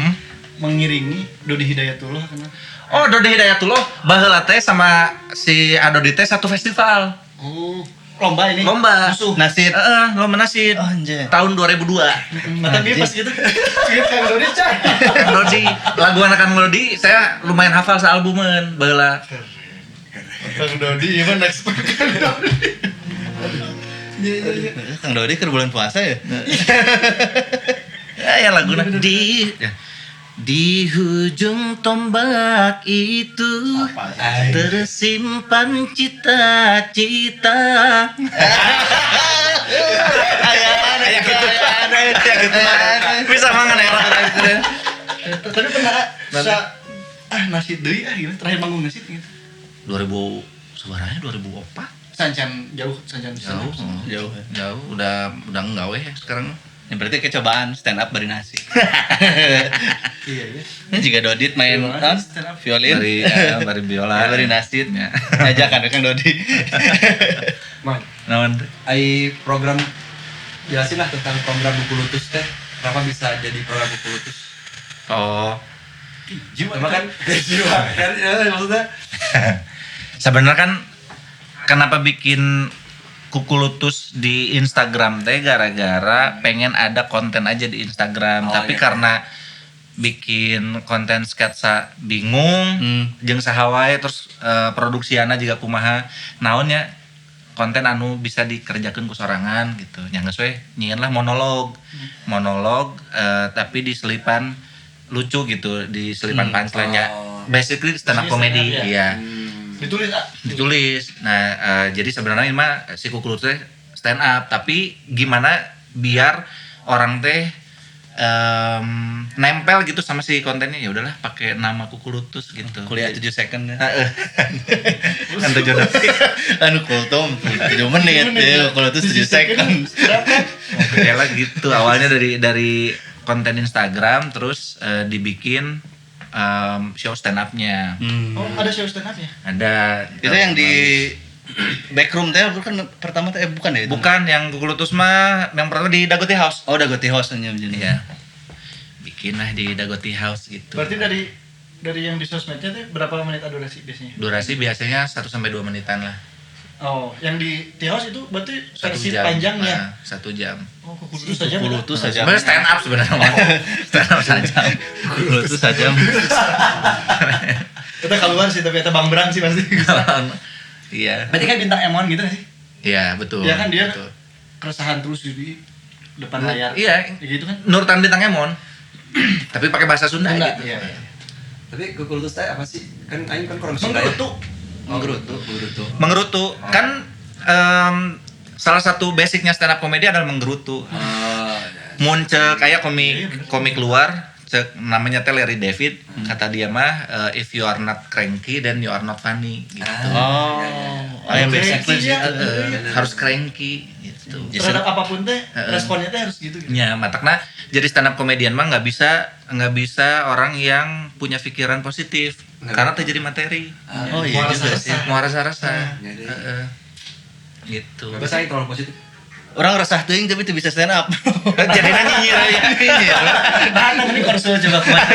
mengiringi Dodi Hidayatullah kana. Oh, Dodi Hidayatullah baheula teh sama si Adodi teh satu festival. Oh, lomba ini. Lomba. Musuh. Nasid. Lomba nasid. Oh, anjir. Tahun 2002. Mata dia pas gitu. Ingat Kang Dodi cai. Dodi, lagu anak-anak Dodi saya lumayan hafal sealbuman baheula. Kang Dodi ieu mah next Kang Dodi. Kang Dodi keur bulan puasa ya? Ya laguna Di hujung tombak itu tersimpan cita-cita. Bisa mangan ya. Tapi pernah nasid deui gimana terakhir manggung nasid gitu. 2000 sebenarnya 2004. Sancan jauh Jauh udah enggak weh sekarang. Yang berarti kecobaan stand up bari nasi. Iya. Ini juga Dodit main Stand up. violin Bari biola. bari nasi. Ajakan Kang Dodi. Man. Naon? Ai program jelasin lah tentang program buku lutus teh. Kenapa bisa jadi program buku lutus? Oh, Jiwa Cuma kan jiwa kan maksudnya sebenarnya kan kenapa bikin Kuku Lutus di Instagram teh gara-gara pengen ada konten aja di Instagram, tapi iya. karena bikin konten sketsa bingung jeung saha wae terus produksiana juga kumaha naonnya konten anu bisa dikerjakeun ku sorangan gitu. Nya geus we nyieun lah monolog tapi diselipan lucu gitu, diselipan punchline-nya. Basically stand up comedy stand up, ya. ditulis. Nah jadi sebenarnya ini mah si Kuku Lutus teh stand up, tapi gimana biar orang teh nempel gitu sama si kontennya. Ya udahlah pakai nama Kuku Lutus gitu. Kuliah 7 second ya. Kan 7 detik. Anu kultum 7 menit ya, kalau itu 7 second. Ya lah gitu. Awalnya dari konten Instagram terus dibikin show stand up-nya. Oh, ada show stand up ya? Ada. Itu yang di backroom teh bukan pertama teh bukan ya? Bukan yang Kuku Lutus mah yang pertama di Dagoti House. Oh, Dagoti House nya begini. Iya. Bikin lah di Dagoti House gitu. Berarti dari yang di sosmednya tuh berapa menit durasi biasanya? Durasi biasanya 1 sampai 2 menitan lah. Oh, yang di T-House itu berarti 1 versi jam. panjangnya. 1 jam. Oh, Kuku Lutus saja. Kuku Lutus saja. Sebenarnya stand up sebenarnya. Stand up saja. Kuku Lutus saja. Kita keluar sih tapi kita Bang Brang sih pasti. Iya. Berarti kan bintang M1 gitu sih. Iya, betul. Iya kan dia betul. keresahan terus di depan layar. Iya, Ya gitu kan. Nurutan bintang Emon. Tapi pakai bahasa Sunda Sunda, gitu. iya. tapi Kuku Lutus teh apa sih? Kan aing kan kurang Sunda. Menggerutu. Menggerutu. Kan salah satu basicnya stand up comedy adalah menggerutu. Mun ceuk aya komik luar cek namanya teh Larry David, kata dia mah if you are not cranky then you are not funny gitu. Oh. Yang basically Cranky, ya. Harus cranky gitu. Terhadap apapun teh responnya teh harus gitu. Ya, matakna jadi stand up comedian mah nggak bisa orang yang punya pikiran positif karena terjadi materi. Oh iya juga sih. Mau rasa-rasa. Jadi Gitu. bahasa aing terlalu positif. Orang resah teuing tapi teu bisa stand up. Jadi nyinyir ya. Nah, ini harus coba kemana.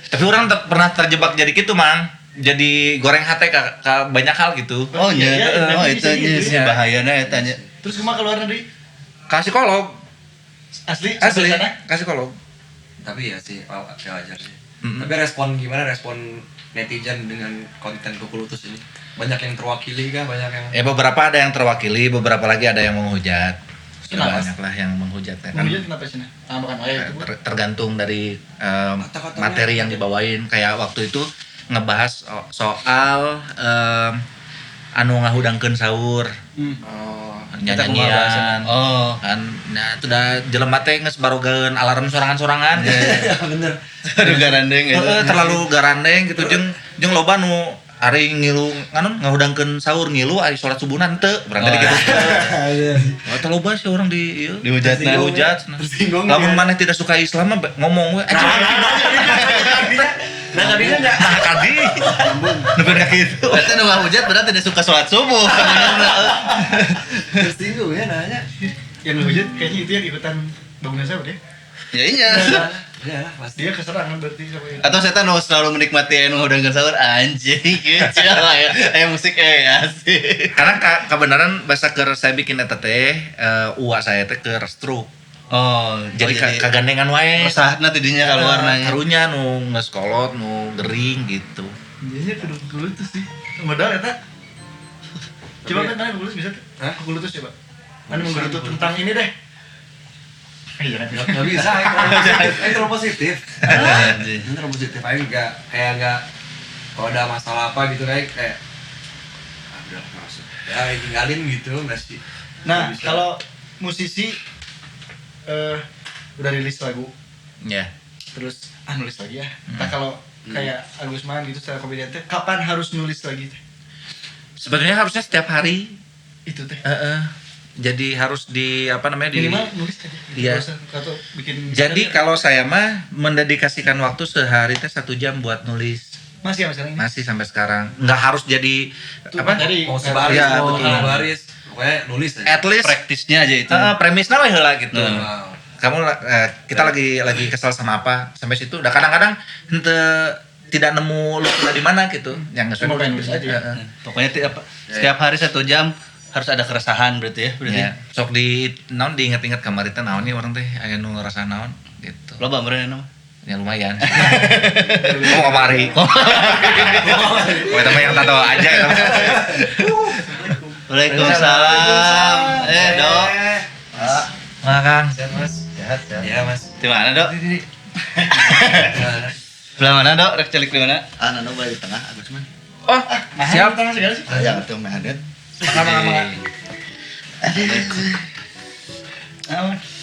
Tapi orang pernah terjebak jadi gitu, Mang. Jadi goreng hate ka banyak hal gitu. Oh iya. Iya, Oh iya, itu bisa gitu. sih bahayana eta nya. Terus kemana keluar negeri? Ka psikolog. Asli Asli, ka psikolog. Tapi ya sih wajar sih. Mm-mm. Tapi gimana respon netizen dengan konten Kuku Lutus ini? Banyak yang terwakili kah? Banyak yang Beberapa ada yang terwakili, beberapa lagi ada yang menghujat. Kenapa? banyak lah yang menghujat ya kan. Menghujat kenapa sih? Bukan itu. Tergantung dari Kata-katanya. materi yang dibawain. Kayak waktu itu ngebahas soal anu ngahudangkeun sahur, Oh. nyanyian. Oh. Kan nah itu dah jelema teh geus barogeun alarm sorangan-sorangan. Ya bener. Aduh garandeng itu. Terlalu garandeng gitu jeung loba nu ari ngilu ngahudangkeun sahur ngilu ari salat subuhna teu berarti gitu. Oh, teu loba sih orang di ieu. Dihujat. Tersinggung. Lamun maneh tidak suka Islam mah ngomong we anjing. Nah, tadinya enggak. Nah, tadi. Nukeun ka kitu. Berarti nu ngahujat berarti tidak suka sholat subuh. Tersinggung ya nanya. Yang menghujat kayaknya itu yang ikutan bangunan sahur ya. Ya iya. Ya lah, pasti. Dia keserangan berarti sama itu. Atau saya nu selalu menikmati anu ngahudangkeun sahur anjing kecil ya. Musik asik. Karena kebenaran bahasa keur saya bikin eta teh uwa saya teh keur stroke. Oh, Jadi kagandengan wae. resahna tidinya keluar nanya. Karunya nu geus kolot, nu gering gitu. Biasanya kudu kulutus sih. Modal eta. Coba kan nanya kulutus bisa tuh. Hah? Kulutus coba. Mana menggerutu tentang ini deh. Iya, Nggak bisa, terlalu positif. Anjing. Terlalu positif, aing nggak kalau ada masalah apa gitu kayak udah maksud ya tinggalin gitu nggak sih. Nah, Nggak bisa. kalau musisi udah rilis lagu, Ya. terus nulis lagi ya. Nah, kalau kayak Agusman gitu secara komedian teh, kapan harus nulis lagi teh? Sebetulnya harusnya setiap hari. Itu teh. Jadi harus di apa namanya di Minimal nulis aja. Iya. Nggak usah, atau bikin. Jadi kalau saya mah mendedikasikan waktu sehari teh 1 jam buat nulis. masih ya misalnya ini. Masih sampai sekarang. Nggak harus jadi Tuh, apa? tadi Mau sebaris, Ya, mau betul. kalau baris, pokoknya nulis aja. At least Praktisnya aja itu. premisnya mah heula gitu. Wow. Kamu kita lagi kesel sama apa sampai situ udah kadang-kadang tidak nemu lu di mana gitu yang Cuma pengen nulis aja. Pokoknya setiap hari 1 jam harus ada keresahan berarti ya. Berarti. Ya, sok di naon diinget-inget kamari teh naon nih orang teh aya nu ngerasa naon gitu. Loba meureun nama. Ya lumayan. Oh kamari. Wah teman yang tato aja itu. Waalaikumsalam. Dok. Nah, Kang. Sehat mas? Sehat, sehat. Iya mas. Di mana, Dok? Gimana? Belah mana, Dok? Rek celik di mana? Nano balik di tengah Agusman. Oh, siap. Tengah segala sih. Yang itu mehadet. Makan.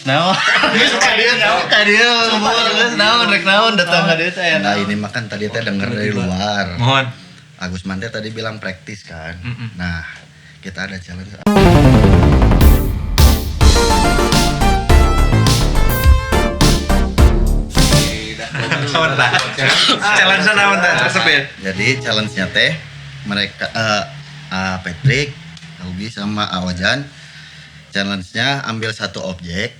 Naon? Kadieu ngomong geus naon rek naon datang ka dieu teh Nah ini makan tadi teh denger dari luar. Mohon. Agusman teh tadi bilang praktis kan. Nah kita ada challenge. Challenge naon teh resep ya? Jadi challenge-nya teh mereka Patrick, Augie sama Awajan. Challenge-nya ambil satu objek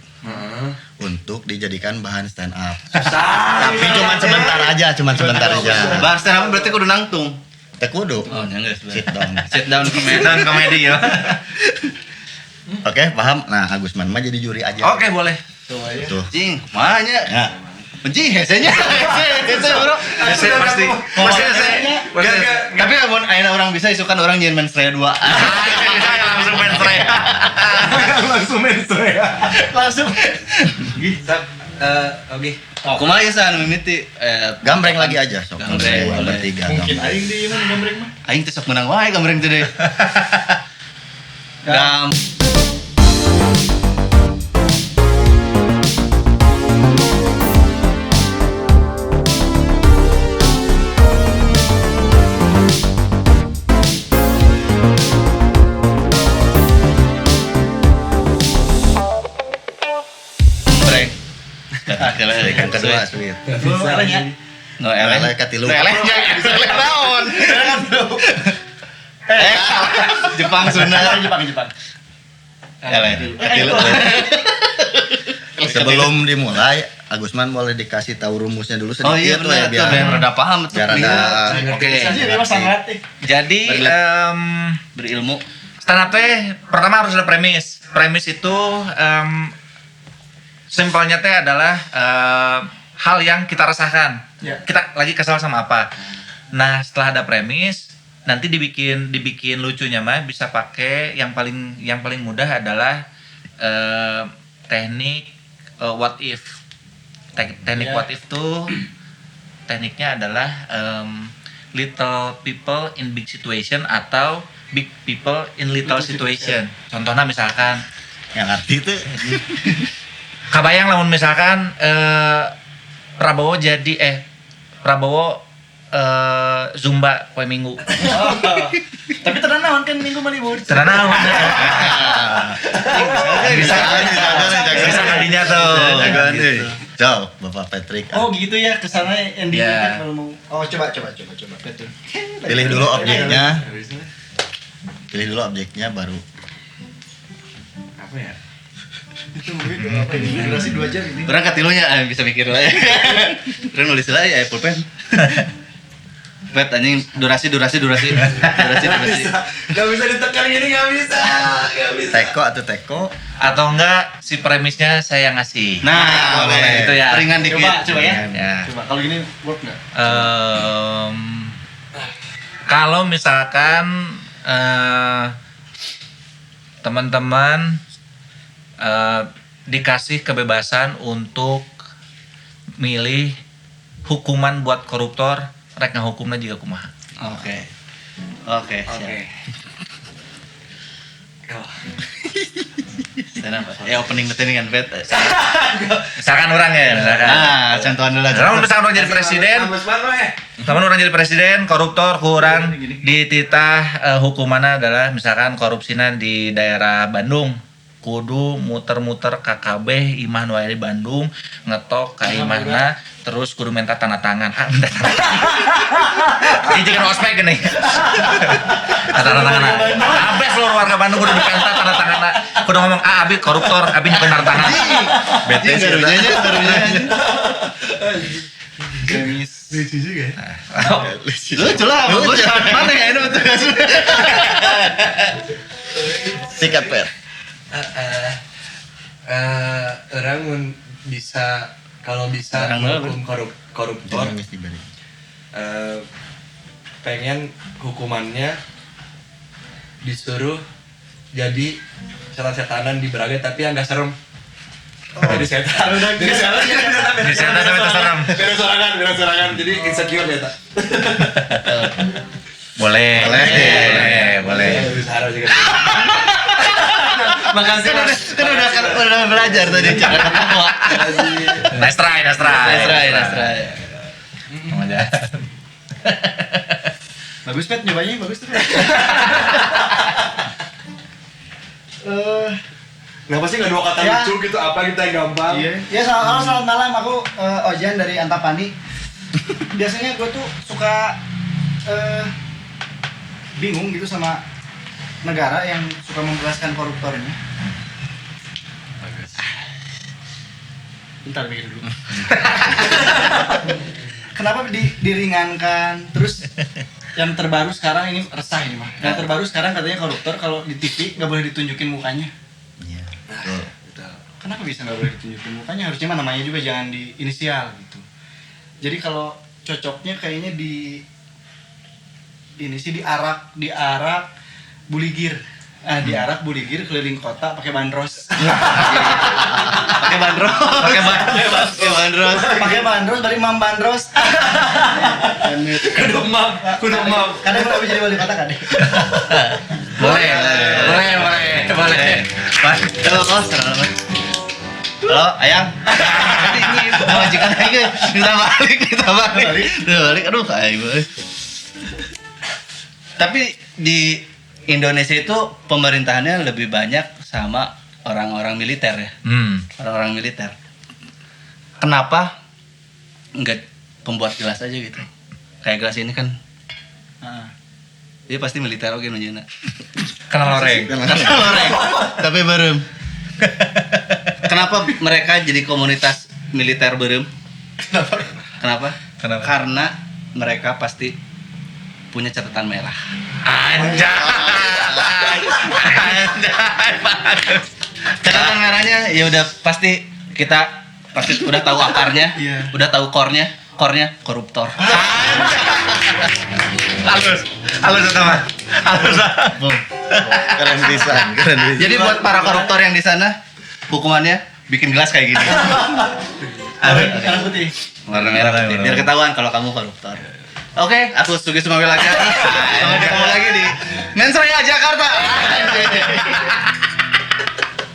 untuk dijadikan bahan stand up. Tapi cuma sebentar aja, Bahas teh apa berarti kudu nangtung. Teh kudu. Oh, nya geus. Sit down. Sit down comedy. Dan komedi ya. Oke, paham? Nah, Agusman mah jadi juri aja. Oke, boleh. Tuh. Cing, kumaha nya? Ya. Benci hesenya. Hese bro. Pasti pasti hese. Tapi mun ayeuna orang bisa isukan orang nyeun mensrea 2. Langsung main tray. Langsung menstrea. Langsung. Oke. Kumaha ya san mimiti Gambreng lagi aja, sok. Gambreng, boleh. Bertiga. Mungkin gambreng. aing di mana gambreng mah. aing teh sok menang wae gambreng teh deh. Gam Breng. Yang kedua sweet. Bisa ya. No eleh. Eleh katilu. Eleh eleh naon? Jepang Sunda. Jepang. Eleh. Katilu. Sebelum dimulai, Agusman boleh dikasih tahu rumusnya dulu sedikit Oh iya tuh benar, ya, biar rada paham tuh. biar ada Oke. Dia mah sangat Jadi Berilmu. stand up teh pertama harus ada premis. Premis itu simpelnya teh adalah hal yang kita rasakan. Ya. Kita lagi kesal sama apa. Nah, setelah ada premis, nanti dibikin lucunya mah bisa pakai yang paling mudah adalah teknik what if. Teknik what if tuh tekniknya adalah little people in big situation atau big people in little situation. Contohnya misalkan Yang arti itu kabayang lamun misalkan Prabowo Zumba poe Minggu. Tapi tenang naon kan minggu mah libur. Tenang bisa kadinya tuh. jagoan euy. Coba Bapak Patrick. Oh gitu ya, kesana endingnya Ya. kan kalau mau. Oh coba betul. Pilih dulu objeknya. Pilih dulu objeknya baru. Apa ya? Itu mungkin apa ini? Durasi 2 jam ini. Orang katilunya bisa mikir lah. Orang nulis lah ya pulpen. Bet anjing durasi. Gak bisa ditekan gini, gak bisa. Teko atau teko. Atau enggak si premisnya saya ngasih. Nah, boleh. Itu ya. Ringan dikit. Coba ya. Ya. Coba kalau gini work enggak? Kalau misalkan teman-teman dikasih kebebasan untuk milih hukuman buat koruptor, rek ngahukumna juga kumaha. Oke. Siap. Kenapa? Ya opening nanti kan bet. Misalkan orang ya, misalkan. Contohan dulu aja. Kalau misalkan orang jadi presiden, teman orang jadi presiden, koruptor kurang dititah hukumannya adalah misalkan korupsinya di daerah Bandung. Kudu muter-muter KKB imah nu aya di Bandung, ngetok ka imahna, terus kudu minta tanda tangan. Minta tanda tangan. Ijikan ospek gini. Tanda tangan. Sampai seluruh warga Bandung kudu dipenta tanda tangan. Kudu ngomong, abi koruptor, abi nyukeun tanda tangan. Bete sih. Garunya. Gamis. Lucu juga ya. Lucu lah, bagus. Mana ya ini betul. Sikat per. Orang bisa kalau bisa Orang menghukum koruptor, Jangan mesti balik. pengen hukumannya disuruh jadi setan-setanan di Braga tapi yang gak serem. Jadi setan. Jadi setan. Jadi setan tapi terserem. Beda sorangan. Jadi insecure ya tak. Boleh. Bisa harus juga. Makasih Mas. Kan udah belajar tadi cara ketawa. Nice try. Nice try. Ngomong aja. Bagus Pet, nyobanya bagus tuh. Kenapa sih nggak 2 kata Ya. lucu gitu? Apa kita yang gampang? Iya. Ya selamat malam, aku Ojan dari Antapani. Biasanya gue tuh suka bingung gitu sama negara yang suka membebaskan koruptor ini. Bentar mikir dulu. Kenapa diringankan? Terus yang terbaru sekarang ini resah ini mah. Yang terbaru sekarang katanya koruptor kalau di TV nggak boleh ditunjukin mukanya. Iya. Betul. Kenapa bisa nggak boleh ditunjukin mukanya? Harusnya mah namanya juga jangan di inisial gitu. Jadi kalau cocoknya kayaknya di ini sih diarak buligir. Diarak buligir keliling kota pakai bandros. Pakai bandros. Pakai bandros dari Mam Bandros. Kudu mam. Kadang kalau jadi wali kota kan. Boleh. Halo, Ayang. Ini majikan aja. Kita balik. Aduh, aing. Tapi di Indonesia itu pemerintahannya lebih banyak sama orang-orang militer ya. Orang-orang militer. Kenapa enggak pembuat gelas aja gitu? Kayak gelas ini kan. Dia pasti militer oke nunjukna. Kenal loreng. Tapi berem. Kenapa mereka jadi komunitas militer berem? Kenapa? Karena mereka pasti punya catatan merah. Catatan merahnya ya udah pasti udah tahu akarnya, udah tahu core-nya koruptor. Halus teman. Keren bisa. Jadi buat para koruptor yang di sana, hukumannya bikin gelas kayak gini. Merah putih. Warna merah putih. Biar ketahuan kalau kamu koruptor. Oke, aku Sugi Sumawil aja. Sampai ketemu lagi di Mens Rea Jakarta.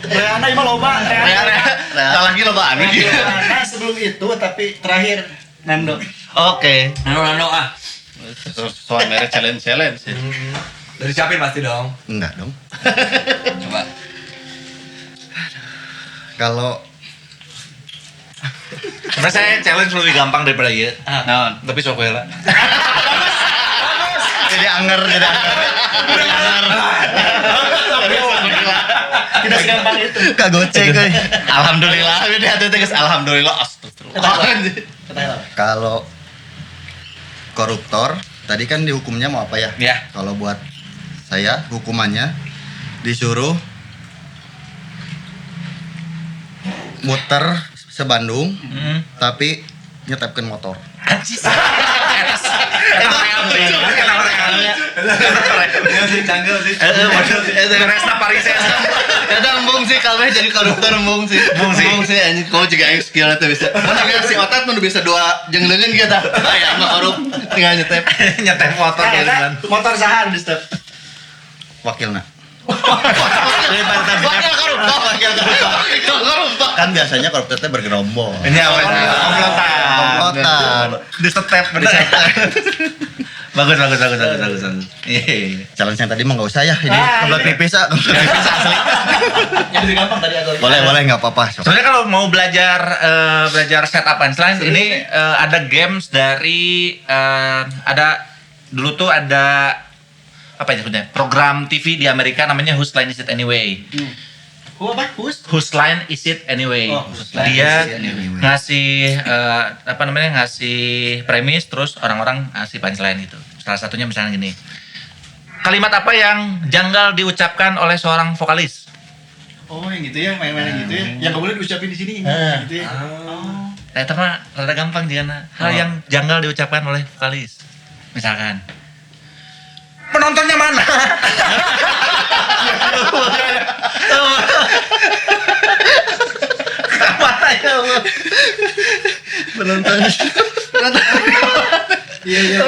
Reana ima loba. Nah, lagi lo Pak. Reana sebelum itu tapi terakhir Nando. Oke. Nano ah. Soal merek challenge. Dari siapin pasti dong. Enggak dong. Coba. Kalau Sebenarnya saya challenge lebih gampang daripada ieu. Naon? Tapi sok we lah. jadi anger. Tidak segampang itu. Kagocek euy. Alhamdulillah, ini hati guys. Alhamdulillah. Astagfirullah. Kalau koruptor, tadi kan dihukumnya mau apa ya? Ya. Kalau buat saya hukumannya disuruh muter se-Bandung tapi nyetepkeun motor. Canggih sih. Resta Paris ya. Eta embung sih kabeh jadi koruptor embung sih. Embung sih anjing kau juga aing skill eta bisa. Mana geus si otak mun bisa dua jeung leungeun kita. Aya mah korup tinggal nyetep. Nyetep motor Eta dengan. motor saha di step. Wakilna. Wakil koruptor. Kan biasanya koruptor teh bergerombol. Ini apa? Komplotan. Di step bener. Bagus. Iya. Challenge yang tadi mah enggak usah ya. Ini kebelet pipis ah. Asli. Yang lebih gampang tadi atau Boleh enggak apa-apa. Sok. Soalnya kalau mau belajar setup punchline ini ada games dari ada dulu tuh ada apa ya sebenarnya program TV di Amerika namanya Whose Line Is It Anyway. Whose Line Is It Anyway. Oh, Whose Line Dia Is It Anyway. ngasih ngasih premis terus orang-orang ngasih punchline gitu. Salah satunya misalnya gini. Kalimat apa yang janggal diucapkan oleh seorang vokalis? Oh, yang gitu ya, main-main yang gitu ya. Yang enggak boleh diucapin di sini gitu ya. Nah, itu mah rada gampang jika hal yang janggal diucapkan oleh vokalis. Misalkan penontonnya mana? Mana ya? Penonton. Iya.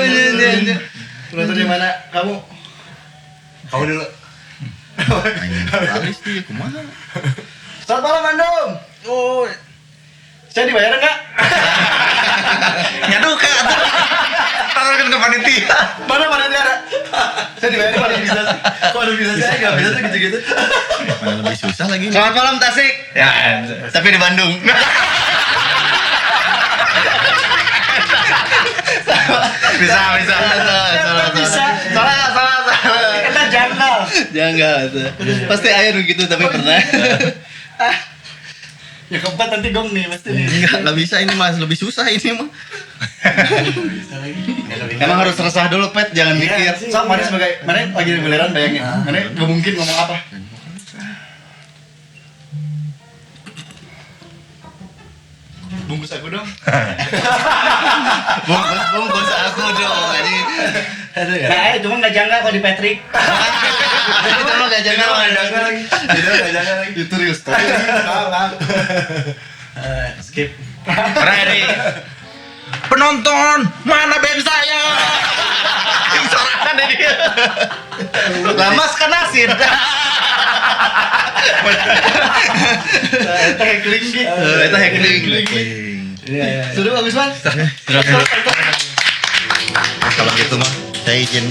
Penonton di mana? Kamu dulu. Main vokalis sih kumaha? Selamat malam, Bandung. Oh. Saya dibayar enggak? Nyaduka atuh. Taruhkeun ke panitia. Mana dia? Saya dibayar pada bisa. Kok ada bisa saya enggak bisa tuh gitu-gitu. Mana lebih susah lagi. Selamat malam Tasik. Ya, Tapi di Bandung. bisa. Salah. Kita janggal. Jangan tuh. Pasti aya nu gitu tapi pernah. Ya keempat nanti gong nih pasti nih. Enggak bisa ini Mas, lebih susah ini mah. Emang harus resah dulu pet, jangan mikir. Sok mana sebagai mana lagi di beneran bayangin. Mana enggak mungkin ngomong apa. Bungkus aku dong. Bungkus aku dong. Ini Nah, cuma enggak janggal kalau di Patrick. itu lo gak jangan lagi. itu Rius. Skip. ready. Penonton, mana band saya? Sorangan deh dia. Lamas kan asin. Eta heckling gitu. Itu heckling. Sudah bagus, Man. Kalau gitu mah saya izin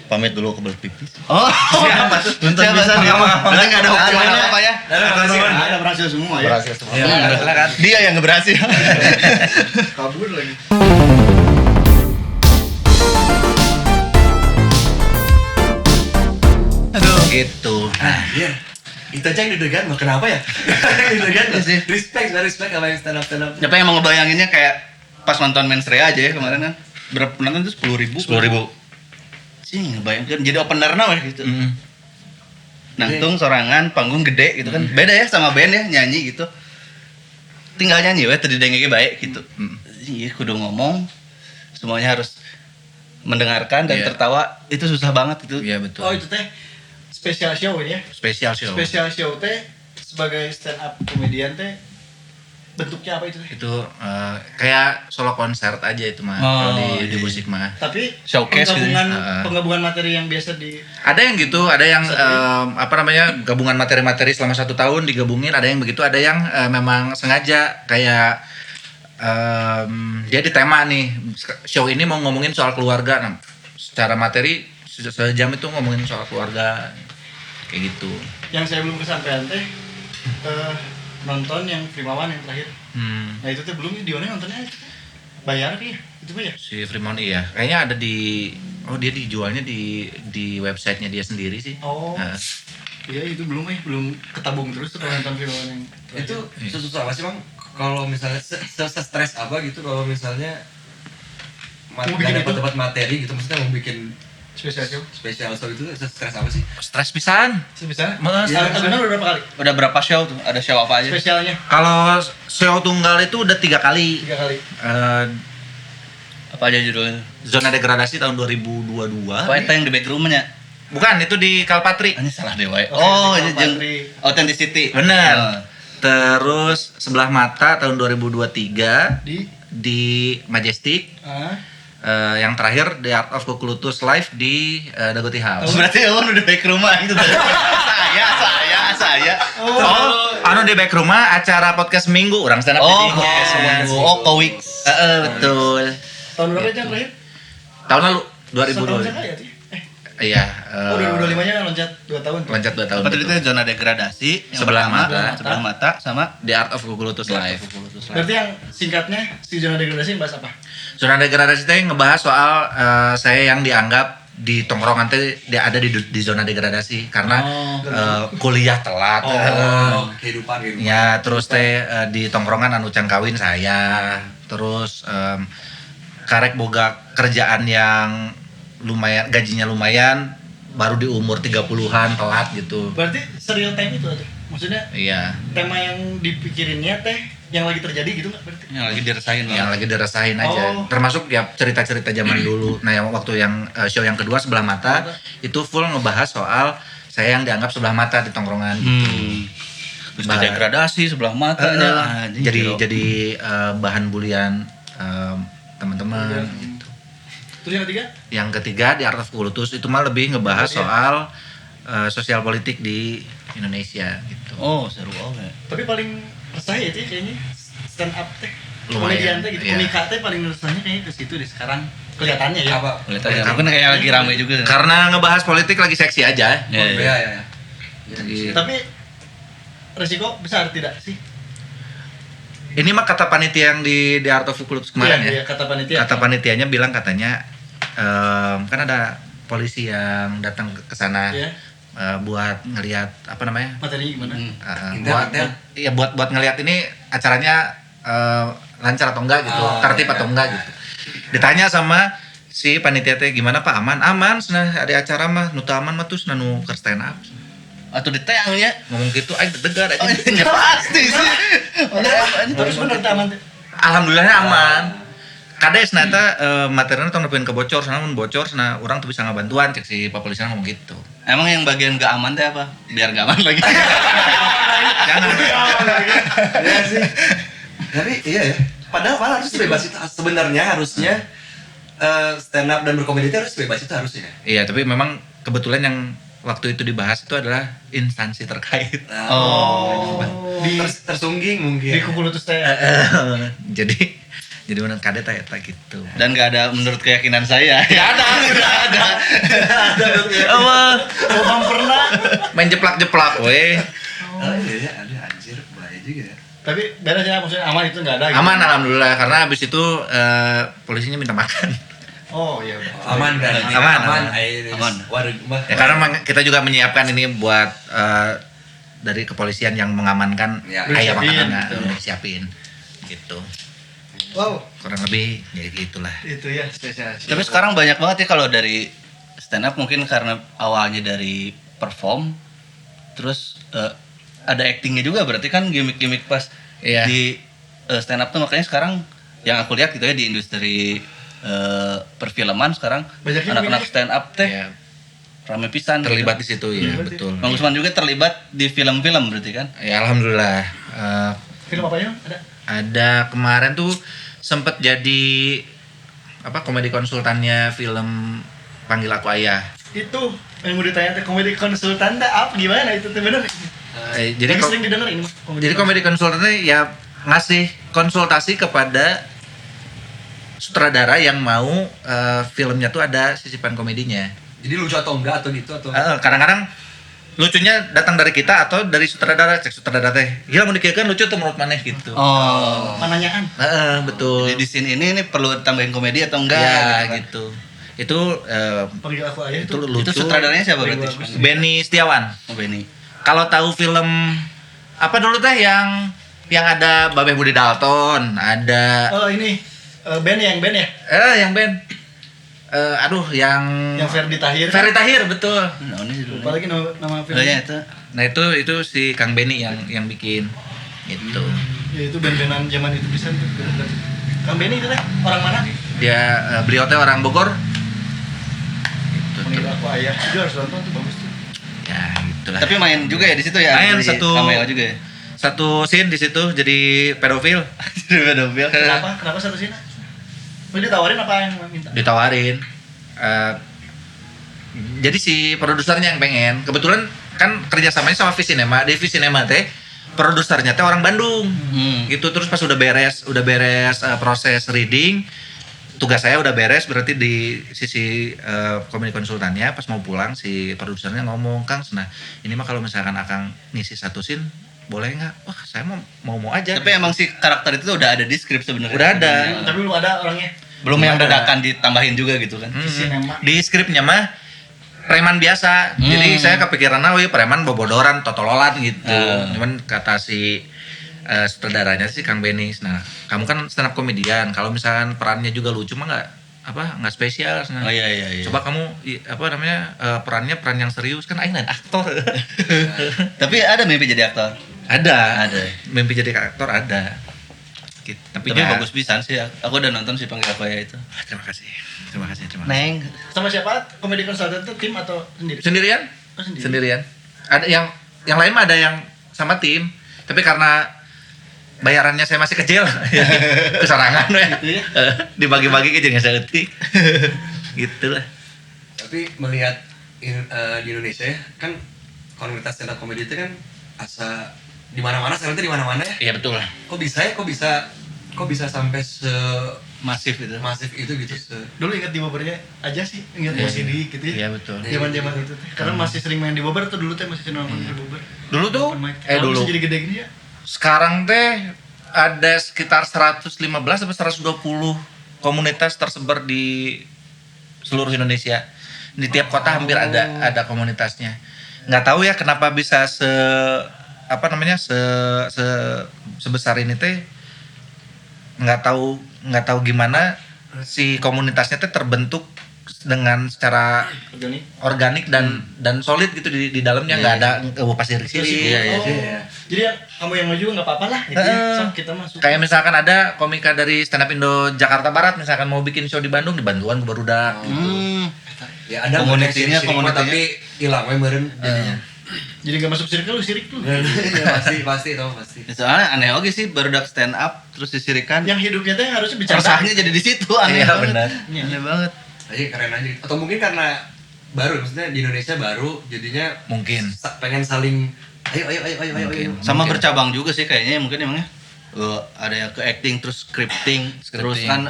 pamit dulu ke berpipis. Oh, Siapa tuh? Bentar bisa nih. Berarti nggak ada hukuman apa ya? Ada berhasil semua ya. Ya, silakan. Dia yang nggak berhasil. Kabur lagi. Aduh. Gitu. Iya. Itu aja yang didegan, mah kenapa ya? Didegan sih. Respect sama yang stand up. Siapa yang mau ngebayanginnya kayak pas nonton Mens Rea aja ya kemarin kan? Berapa penonton tuh 10.000? 10.000. Sih ngebayangkan jadi opener nama gitu. Nangtung sorangan, panggung gede gitu kan. Beda ya sama band ya nyanyi gitu. Tinggal nyanyi we tadi dengenge baik gitu. Iya kudu ngomong. Semuanya harus mendengarkan dan Iya. tertawa. Itu susah banget itu. Iya betul. Oh, itu teh special show ya. Spesial show. Special show teh sebagai stand up komedian teh bentuknya apa itu teh? Itu kayak solo konser aja itu mah kalau di musik mah. Tapi Showcase gitu ya? penggabungan materi yang biasa di Ada yang gitu, ada yang gabungan materi-materi selama 1 tahun digabungin, ada yang begitu, ada yang memang sengaja kayak dia di tema nih show ini mau ngomongin soal keluarga, nah, secara materi sejam itu ngomongin soal keluarga kayak gitu. yang saya belum kesampaian teh nonton yang Primawan yang terakhir. Nah itu teh belum di mana nontonnya bayar ya itu ya. Si Fremont iya, kayaknya ada dia dijualnya di websitenya dia sendiri sih. Oh. Iya itu belum ketabung terus tuh kalau nonton Primawan yang terakhir. Itu susah apa sih Bang? Kalau misalnya stres apa gitu kalau misalnya Mau bikin dapat itu? dapat materi gitu, maksudnya mau bikin spesial show itu stres apa sih? Stres pisan. sebisa. Mas, Sebenarnya udah berapa kali Udah berapa show tuh? Ada show apa aja? spesialnya? kalau show tunggal itu udah 3 kali. 3 kali. Apa aja judulnya? Zona Degradasi tahun 2022. Apa itu yang di backroomnya? Bukan, itu di Kalpatri. Ini salah dewa. Oh, Ini yang Authenticity. Bener. Terus Sebelah Mata tahun 2023 di Majestic. Yang terakhir The Art of Kukulutus live di Dagoti House. Berarti lo udah backrooman itu tadi. saya. Anu di back rumah acara podcast minggu orang stand up jadi. Kowik. Betul. Tahun berapa itu yang terakhir? Tahun lalu Setahun 2020. sekali ya, Ti? Iya. 2025-nya kan loncat 2 tahun tuh. Loncat 2 tahun. Apa tadi betul. itu zona degradasi? Yang Sebelah pertama, Mata. Sebelah Mata sama The Art of Kukulutus live. Berarti yang singkatnya si zona degradasi bahas apa? Zona Degradasi itu ngebahas soal saya yang dianggap di tongkrongan teh dia ada di zona degradasi karena kuliah telat. Kehidupan gitu. Ya, terus teh di tongkrongan anu can kawin saya. Terus karek boga kerjaan yang lumayan, gajinya lumayan, baru di umur 30-an telat gitu. Berarti serial time itu aja. Maksudnya Iya, tema yang dipikirinnya teh yang lagi terjadi gitu nggak berarti? yang lagi dirasain yang lagi dirasain aja. Oh. Termasuk ya cerita-cerita zaman dulu. Nah, yang waktu yang show yang kedua Sebelah Mata itu full ngebahas soal saya yang dianggap sebelah mata di tongkrongan gitu. Terus degradasi Sebelah Mata Jadi bahan bulian teman-teman gitu. Terus yang ketiga? Yang ketiga di Art of Kukulutus itu mah lebih ngebahas soal sosial politik di Indonesia gitu. Oh, seru banget. Tapi paling resah ya Ti, kayaknya stand up teh. Lumayan, Komedian teh gitu. iya. Komika teh paling resahnya kayaknya ke situ deh sekarang. Kelihatannya ya. Apa? Kelihatannya mungkin kayak lagi rame juga. Karena ngebahas politik lagi seksi aja. Ya, ya. Ya. Jadi, Tapi resiko besar tidak sih? ini mah kata panitia yang di Art of Kukulutus kemarin Iya, ya. kata panitia. Kata panitianya bilang katanya kan ada polisi yang datang ke sana Iya. buat ngelihat apa namanya? Materinya gimana? Buat ngelihat ini acaranya lancar atau enggak gitu, tertib atau enggak gitu. Ditanya sama si panitia teh gimana Pak, aman cenah ada acara mah nu teu aman mah tuh cenah nu keur stand up. Atau diteang ya. Ngomong gitu aing degar aja. Ya pasti sih. Tapi sebenarnya aman teh. Alhamdulillahnya aman. Kades nata materinya tong nepikeun kebocor, sana mun bocor sana urang tuh bisa ngabantuan cek si papolisian ngomong gitu. Emang yang bagian gak aman teh apa? Biar gak aman lagi. Jangan. Iya sih. Tapi iya ya. Padahal harus bebas itu sebenarnya harusnya stand up dan berkomedi itu harus bebas itu harusnya. Iya, tapi memang kebetulan yang waktu itu dibahas itu adalah instansi terkait. Tersungging mungkin. Di Kukulutus teh. Jadi mana kadet eta gitu. Dan gak ada menurut keyakinan saya. Gak ada. Belum pernah. Main jeplak-jeplak weh. Oh iya ya, ada anjir bahaya juga ya. Tapi beres ya, maksudnya aman itu nggak ada. Gitu. Aman alhamdulillah karena habis itu polisinya minta makan. Oh iya udah. Aman kan? Aman. Aman. Waduh, Ya, karena kita juga menyiapkan ini buat dari kepolisian yang mengamankan Ya, ayam siapin, makanan, gitu. siapin gitu. Wow. Kurang lebih ya gitulah. Itu ya spesial. Tapi sekarang banyak banget ya kalau dari stand up mungkin karena awalnya dari perform terus ada actingnya juga berarti kan gimmick-gimmick pas Iya. di stand up tuh makanya sekarang yang aku lihat gitu ya di industri perfilman sekarang Banyaknya anak-anak gimmick. stand up teh Ya. rame pisan terlibat gitu. di situ ya, betul. Bang Usman juga terlibat di film-film berarti kan? Ya alhamdulillah. Film apa ya? Ada? Ada kemarin tuh sempet jadi komedi konsultannya film Panggil Aku Ayah. Itu yang mau ditanya teh komedi konsultan teh apa gimana itu teh bener? Jadi Tapi sering didengar ini mah. Jadi komedi konsultannya ya ngasih konsultasi kepada sutradara yang mau filmnya tuh ada sisipan komedinya. Jadi lucu atau enggak atau gitu atau Kadang-kadang lucunya datang dari kita atau dari sutradara. Cek sutradara teh, gila mau dikirakan lucu tuh menurut maneh gitu. Oh. Penanyaan. Jadi Betul. di scene ini perlu tambahin komedi atau enggak Ya kan? gitu. Itu Panggil Aku Ayah itu itu. lucu. Itu sutradaranya siapa berarti? Bagus. Benny Setiawan. Oh, Benny. Kalau tahu film apa dulu teh yang ada Babeh Budi Dalton, ada Oh ini band ya, yang Ben yang Ferdi Tahir. Ferry Tahir, betul. Nah, ini dulu. Lupa lagi nama Oh, filmnya. ya itu. Nah itu si Kang Benny yang bikin gitu. Ya itu band-bandan zaman itu bisa tuh. Bener. Kang Benny itu teh orang mana? Dia beliau teh orang Bogor. Gitu. Panggil Aku Ayah. Itu harus nonton tuh bagus tuh. Ya gitulah. Tapi main juga ya di situ ya? Main Jadi satu- cameo juga ya. Satu scene di situ jadi pedofil. Jadi pedofil. Kenapa? Kenapa satu sini? Oh, ditawarin apa yang minta? Ditawarin. Jadi si produsernya yang pengen. Kebetulan kan kerjasamanya sama Visinema. Di Visinema teh produsernya teh orang Bandung. Gitu terus pas udah beres proses reading, tugas saya udah beres, berarti di sisi komedi konsultannya pas mau pulang si produsernya ngomong, "Kang, nah ini mah kalau misalkan Akang ngisi satu scene boleh nggak?" Wah, saya mau aja. Tapi emang si karakter itu udah ada di skrip sebenarnya. Udah ada. Tapi belum ada orangnya. Belum yang Belum ada. dadakan ditambahin juga gitu kan. Sinema. Di skripnya mah preman biasa. Jadi saya kepikiran, "Oh iya preman bobodoran, totololan gitu." Cuman kata si sutradaranya sih Kang Benny, "Nah, kamu kan stand up komedian. Kalau misalkan perannya juga lucu mah nggak spesial. Nah, Oh iya. coba kamu perannya peran yang serius kan aing lain aktor." Tapi ada mimpi jadi aktor. Ada. Ada. Mimpi jadi aktor ada. Gitu. Tapi ya, bagus pisan sih. Aku udah nonton si Panggil Aku Ayah itu. Terima kasih. Terima kasih. Neng. Sama siapa? Komedi konsultan itu tim atau sendiri? Sendirian? Oh, sendiri. Sendirian. Ada yang lain mah ada yang sama tim, tapi karena bayarannya saya masih kecil, kesorangan ya. Gitu ya. Dibagi-bagi ke jeung saeutik. Gitu lah. tapi melihat di Indonesia ya, kan komunitas stand up comedy itu kan asa di mana-mana sekarang itu di mana-mana ya. Iya betul. Kok bisa sampai Masif itu. masif itu gitu Dulu ingat di Bobbernya aja sih, ingat Iya. OCD gitu ya. Iya betul. Zaman-zaman itu teh. Karena masih sering main di Bobber tuh dulu teh masih sering nongkrong di Bobber. Dulu tuh Open mic. dulu. Bisa jadi gede gini ya. Sekarang teh ada sekitar 115 sampai 120 komunitas tersebar di seluruh Indonesia. Di tiap kota hampir ada komunitasnya. Nggak tahu ya kenapa bisa sebesar ini teh. Nggak tahu gimana si komunitasnya teh terbentuk dengan secara organik dan solid gitu di dalamnya, nggak ada pasir siri. Oh. Jadi ya, kamu yang maju nggak apa-apa lah gitu ya. So, kita masuk. Kayak misalkan ada komika dari Stand Up Indo Jakarta Barat misalkan mau bikin show di Bandung, dibantuan ke barudak gitu. ya ada Komunitinya, komunitas tapi hilang we meureun jadinya. Jadi nggak masuk circle lu sirik lu. Ya, pasti tau pasti. Soalnya aneh oke sih barudak stand up terus disirikan. Yang hidupnya teh harusnya bicara. Resahnya jadi di situ aneh Iya, banget. benar. Aneh banget. Aja keren aja. Atau mungkin karena baru, maksudnya di Indonesia baru, jadinya Mungkin. pengen saling ayo. Sama bercabang juga sih kayaknya mungkin emangnya. Ada yang ke acting terus scripting. Terus kan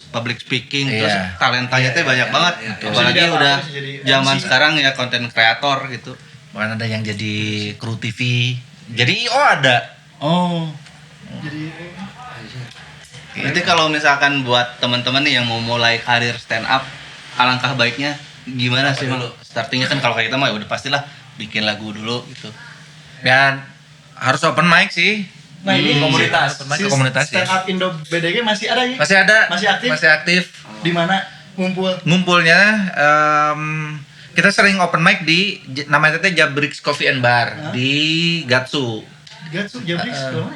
public speaking terus Iya. talentanya teh banyak banget. iya. Apalagi Bisa jadi udah apa-apa, bisa jadi zaman MC. sekarang ya konten kreator gitu. Bahkan ada yang jadi kru TV, jadi IO ada. Oh. Jadi Berarti kalau misalkan buat teman-teman nih yang mau mulai karir stand up, alangkah baiknya gimana sih Mang? Startingnya kan kalau kayak kita mah ya udah pastilah bikin lagu dulu gitu. Dan harus open mic sih. nah ini komunitas. Open mic ke komunitas ya. Stand Up Indo BDG masih ada ya? Masih ada. Masih aktif? Masih aktif. Di mana ngumpul? Ngumpulnya kita sering open mic di namanya teh Jabrix Coffee and Bar di Gatsu. Gatsu, Jabrix, mana?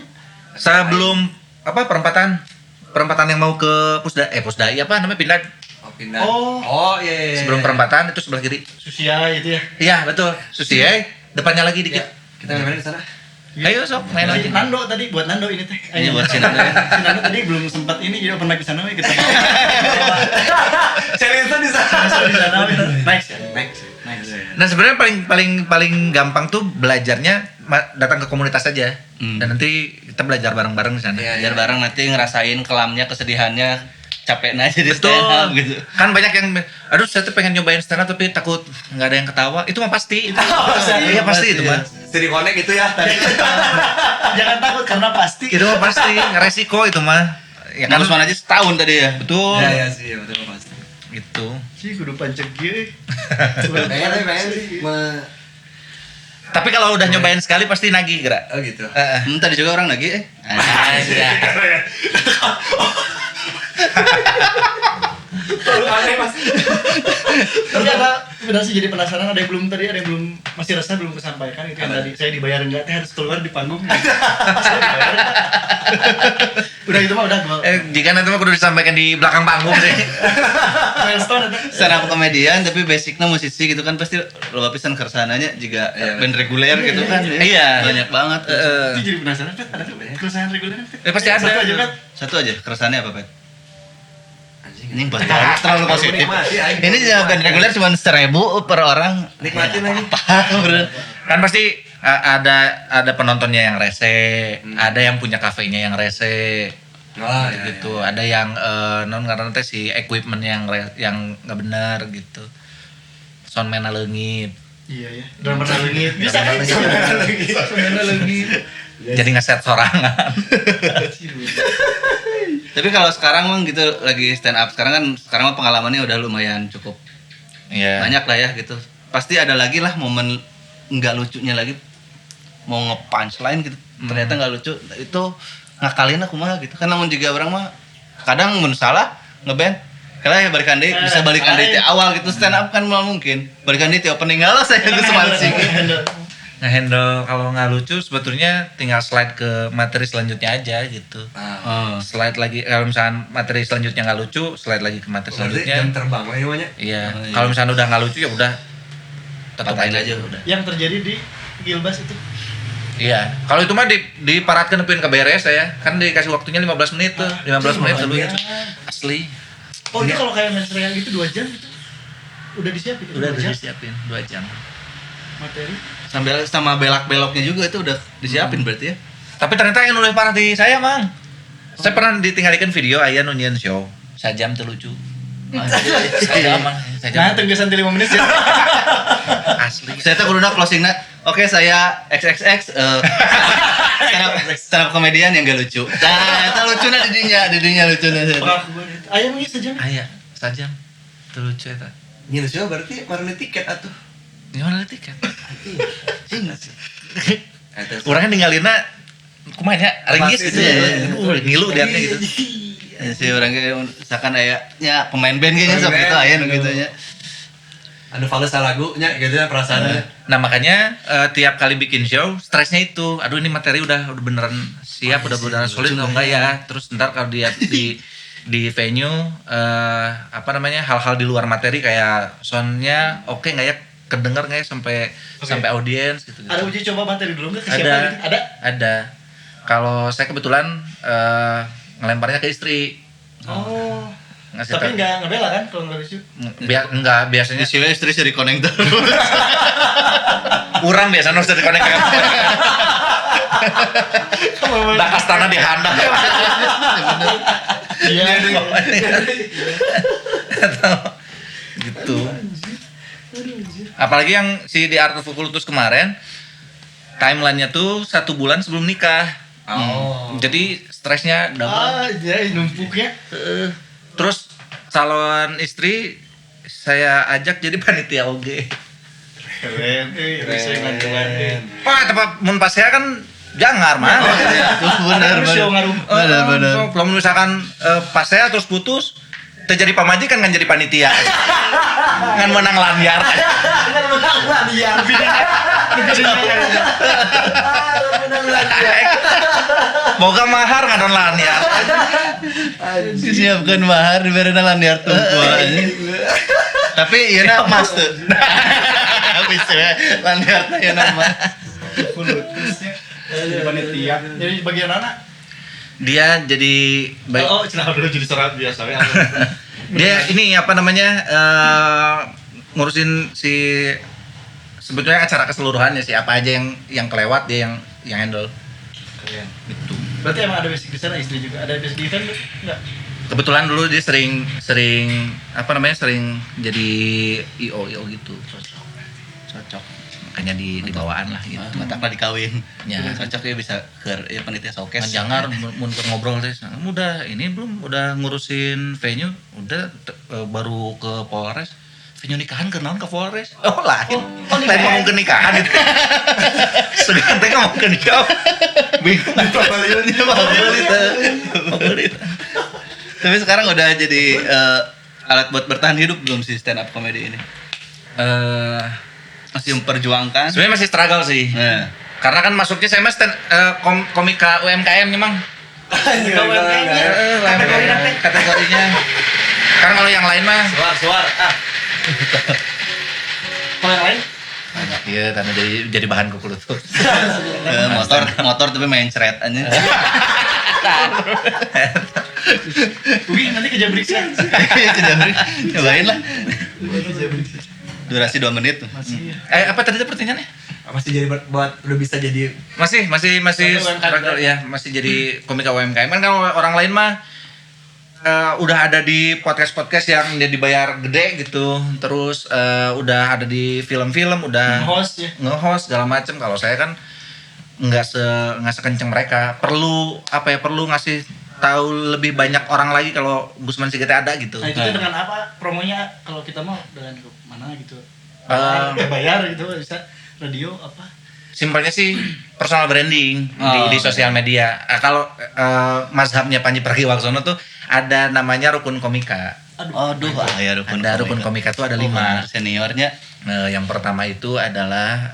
Sebelum perempatan yang mau ke Pusdai apa namanya Pindad. pindah. Oh. Iya. Sebelum perempatan itu sebelah kiri. Susia itu ya. Iya betul. Susi depannya lagi dikit. Kita main di sana. Ayo sok main aja. Nando tadi buat Nando ini teh. Ini buat si Nando ya. Si Nando tadi belum sempat ini jadi pernah ke sana we kita. Challenge di sana. Di sana we. Next. Nah sebenarnya paling gampang tuh belajarnya datang ke komunitas aja. Dan nanti kita belajar bareng-bareng di sana. Biar bareng nanti ngerasain kelamnya, kesedihannya, capeknya aja di Betul. stand up gitu. Kan banyak yang aduh saya tuh pengen nyobain stand up tapi takut nggak ada yang ketawa. Itu mah pasti. Iya pasti itu mah. Jadi connect gitu ya tadi. Jangan takut karena pasti. Itu mah pasti resiko itu mah. Ya kan Harus mana aja setahun tadi ya. betul. Iya sih, betul pasti. Gitu. Sih kudu pancek ge. Pengen sih. Tapi kalau udah nyobain sekali pasti nagih gerak. Oh gitu. Tadi juga orang lagi Aneh Mas. Tapi ada sih jadi penasaran ada yang belum masih rasa belum kesampaikan itu yang tadi saya dibayar enggak teh harus keluar di panggung. Saya dibayar enggak? Udah itu mah udah gua. Jika nanti mah kudu disampaikan di belakang panggung deh. Milestone itu. stand up komedian tapi basicnya musisi gitu kan pasti lo pisan kersananya juga band reguler gitu kan. Iya. Banyak banget. Itu jadi penasaran Pet, ada keresahan reguler Pet? Pasti ada. Satu aja Pet. Satu aja keresannya apa, Pet? Anjing. Ini terlalu positif. Nikmati, aing. Ini band reguler cuma 1.000 per orang. Nikmatin lagi. Kan pasti ada penontonnya yang rese, ada yang punya kafenya yang rese. Oh, Gitu. Ada yang non karena teh si equipment yang nggak benar gitu. Soundman leungit. Iya ya. Drummer lengit. Bisa kan? Lengit. Jadi ngeset sorangan. Tapi kalau sekarang mah gitu lagi stand up sekarang mah pengalamannya udah lumayan cukup Iya. banyak lah ya gitu. Pasti ada lagi lah momen nggak lucunya lagi mau nge-punchline gitu. Ternyata nggak lucu itu ngakalin aku mah gitu. Kan namun juga orang mah kadang mun salah ngeband kalau ya balikan deh bisa balikan deh awal gitu stand up kan malah mungkin balikan deh opening galau saya itu semancing. Ngehandle kalau nggak lucu sebetulnya tinggal slide ke materi selanjutnya aja gitu. Slide lagi kalau misalnya materi selanjutnya nggak lucu, slide lagi ke materi selanjutnya. Jam terbang lah namanya. Iya. Kalau misalnya udah nggak lucu ya udah tetap Patahin aja. aja udah. Yang terjadi di Gilbas itu. Iya. Kalau itu mah diparatkan nepin ke beres ya. Kan dikasih waktunya 15 menit tuh. 15 menit dulu itu. Asli. Oh itu kalau kayak menstrual gitu 2 jam gitu. Udah disiapin itu Udah 2 jam disiapin 2 jam. materi. Sambil sama belak-beloknya juga itu udah disiapin berarti ya. Tapi ternyata yang nulis parah di saya, Mang. Saya pernah ditinggalkan video aya nunyian show. Sajam teu lucu. Sajam, Mang. Nah, tenggesan 5 menit ya. Asli. Saya tuh kuduna closingnya. Oke, saya XXX stand up komedian yang gak lucu. Nah, itu lucunya didinya lucunya. Ayam ini sejam. Aya sajam teu lucu eta. Nyin sih berarti marane tiket atuh. Gimana tiket? Orangnya ninggalinna kumaha ringgis gitu ya. Ngilu diatnya gitu. Si orangnya misalkan aya nya pemain band kayaknya sok gitu aya nu gitu nya. Anu fales lagunya gitu ya perasaannya. Nah makanya tiap kali bikin show stresnya itu, aduh ini materi udah beneran siap, udah beneran solid atau enggak ya. Terus ntar kalau dia di venue apa namanya hal-hal di luar materi kayak soundnya oke nggak ya, kedengar nggak ya sampai audiens gitu. Ada uji coba materi dulu nggak? Ada. Ada. Ada. Kalau saya kebetulan ngelemparnya ke istri. Oh. Ngasih Tapi tahu. nggak ngebela kan kalau nggak lucu? Enggak biasanya Si istri sih di-connect terus. kurang biasa harus dikonek kan. Dakas tanah dihandap. Iya. Gitu. Apalagi yang si di Art of Cultus kemarin timelinenya tuh 1 bulan sebelum nikah. Jadi stresnya double. Ya numpuknya. Terus calon istri saya ajak jadi panitia oge. Keren. Bisa ngajuan. Wah, tempat mun pas saya kan jangar mah. Bener. Bener. Kalau misalkan pas saya terus putus, terjadi pamajikan kan jadi panitia. Ngan menang lanyar. Kan menang lah dia. Moga mahar ngadon lanyar. Disiapkan mahar diberi lanyar tumpu. Tapi ieu na emas tuh. Bisa lanyar teh ieu na emas. Kulutusnya jadi panitia. Jadi bagian mana? Dia jadi Oh, cenah dulu jadi serat biasa ya. dia ini apa namanya ngurusin si sebetulnya acara keseluruhannya sih, apa aja yang kelewat dia yang handle. Keren. Gitu. Berarti emang ada basic di sana, istri juga ada basic di event enggak? Kebetulan dulu dia sering apa namanya sering jadi IO gitu. Cocok. Makanya dibawaan lah gitu. Matakna dikawin. Ya. Cocok ya bisa ke ya panitia showcase. Jangan mun keur ngobrol teh. Udah ini belum udah ngurusin venue, udah baru ke Polres. Venue nikahan ke naon ke Polres? Oh lain. Lain ngomong ke nikahan itu. Segan teh ngomong ke nikah. Bingung. Tapi sekarang udah jadi alat buat bertahan hidup belum sih stand up comedy ini? Masih memperjuangkan. Sebenarnya masih struggle sih. Nah. Karena kan masuknya saya mah komika UMKM nya, Mang. Kategorinya. Karena kalau yang lain mah Suar. Kalau yang lain? iya karena jadi bahan kukulutut. motor tapi main ceret aja. Wih, nanti ke Jambrik sih. Cobain lah. Durasi 2 menit tuh. Masih. Apa tadi pertanyaannya? Masih jadi buat udah bisa jadi Masih struggle ya, masih jadi komika UMKM. Kan kalau orang lain mah udah ada di podcast yang dia dibayar gede gitu. Terus udah ada di film-film, udah nge-host segala macem. Kalau saya kan nggak sekenceng mereka. Perlu ngasih tahu lebih banyak orang lagi kalau Gusman Siget ada gitu. Nah, itu dengan apa promonya kalau kita mau dengan mana gitu? Eh, Bayar gitu bisa radio apa? Simpelnya sih personal branding di sosial media. Kalau mazhabnya Panji Pragiwaksono tuh ada namanya rukun komika. Aduh, ya Rukun komika tuh ada 5 seniornya. Yang pertama itu adalah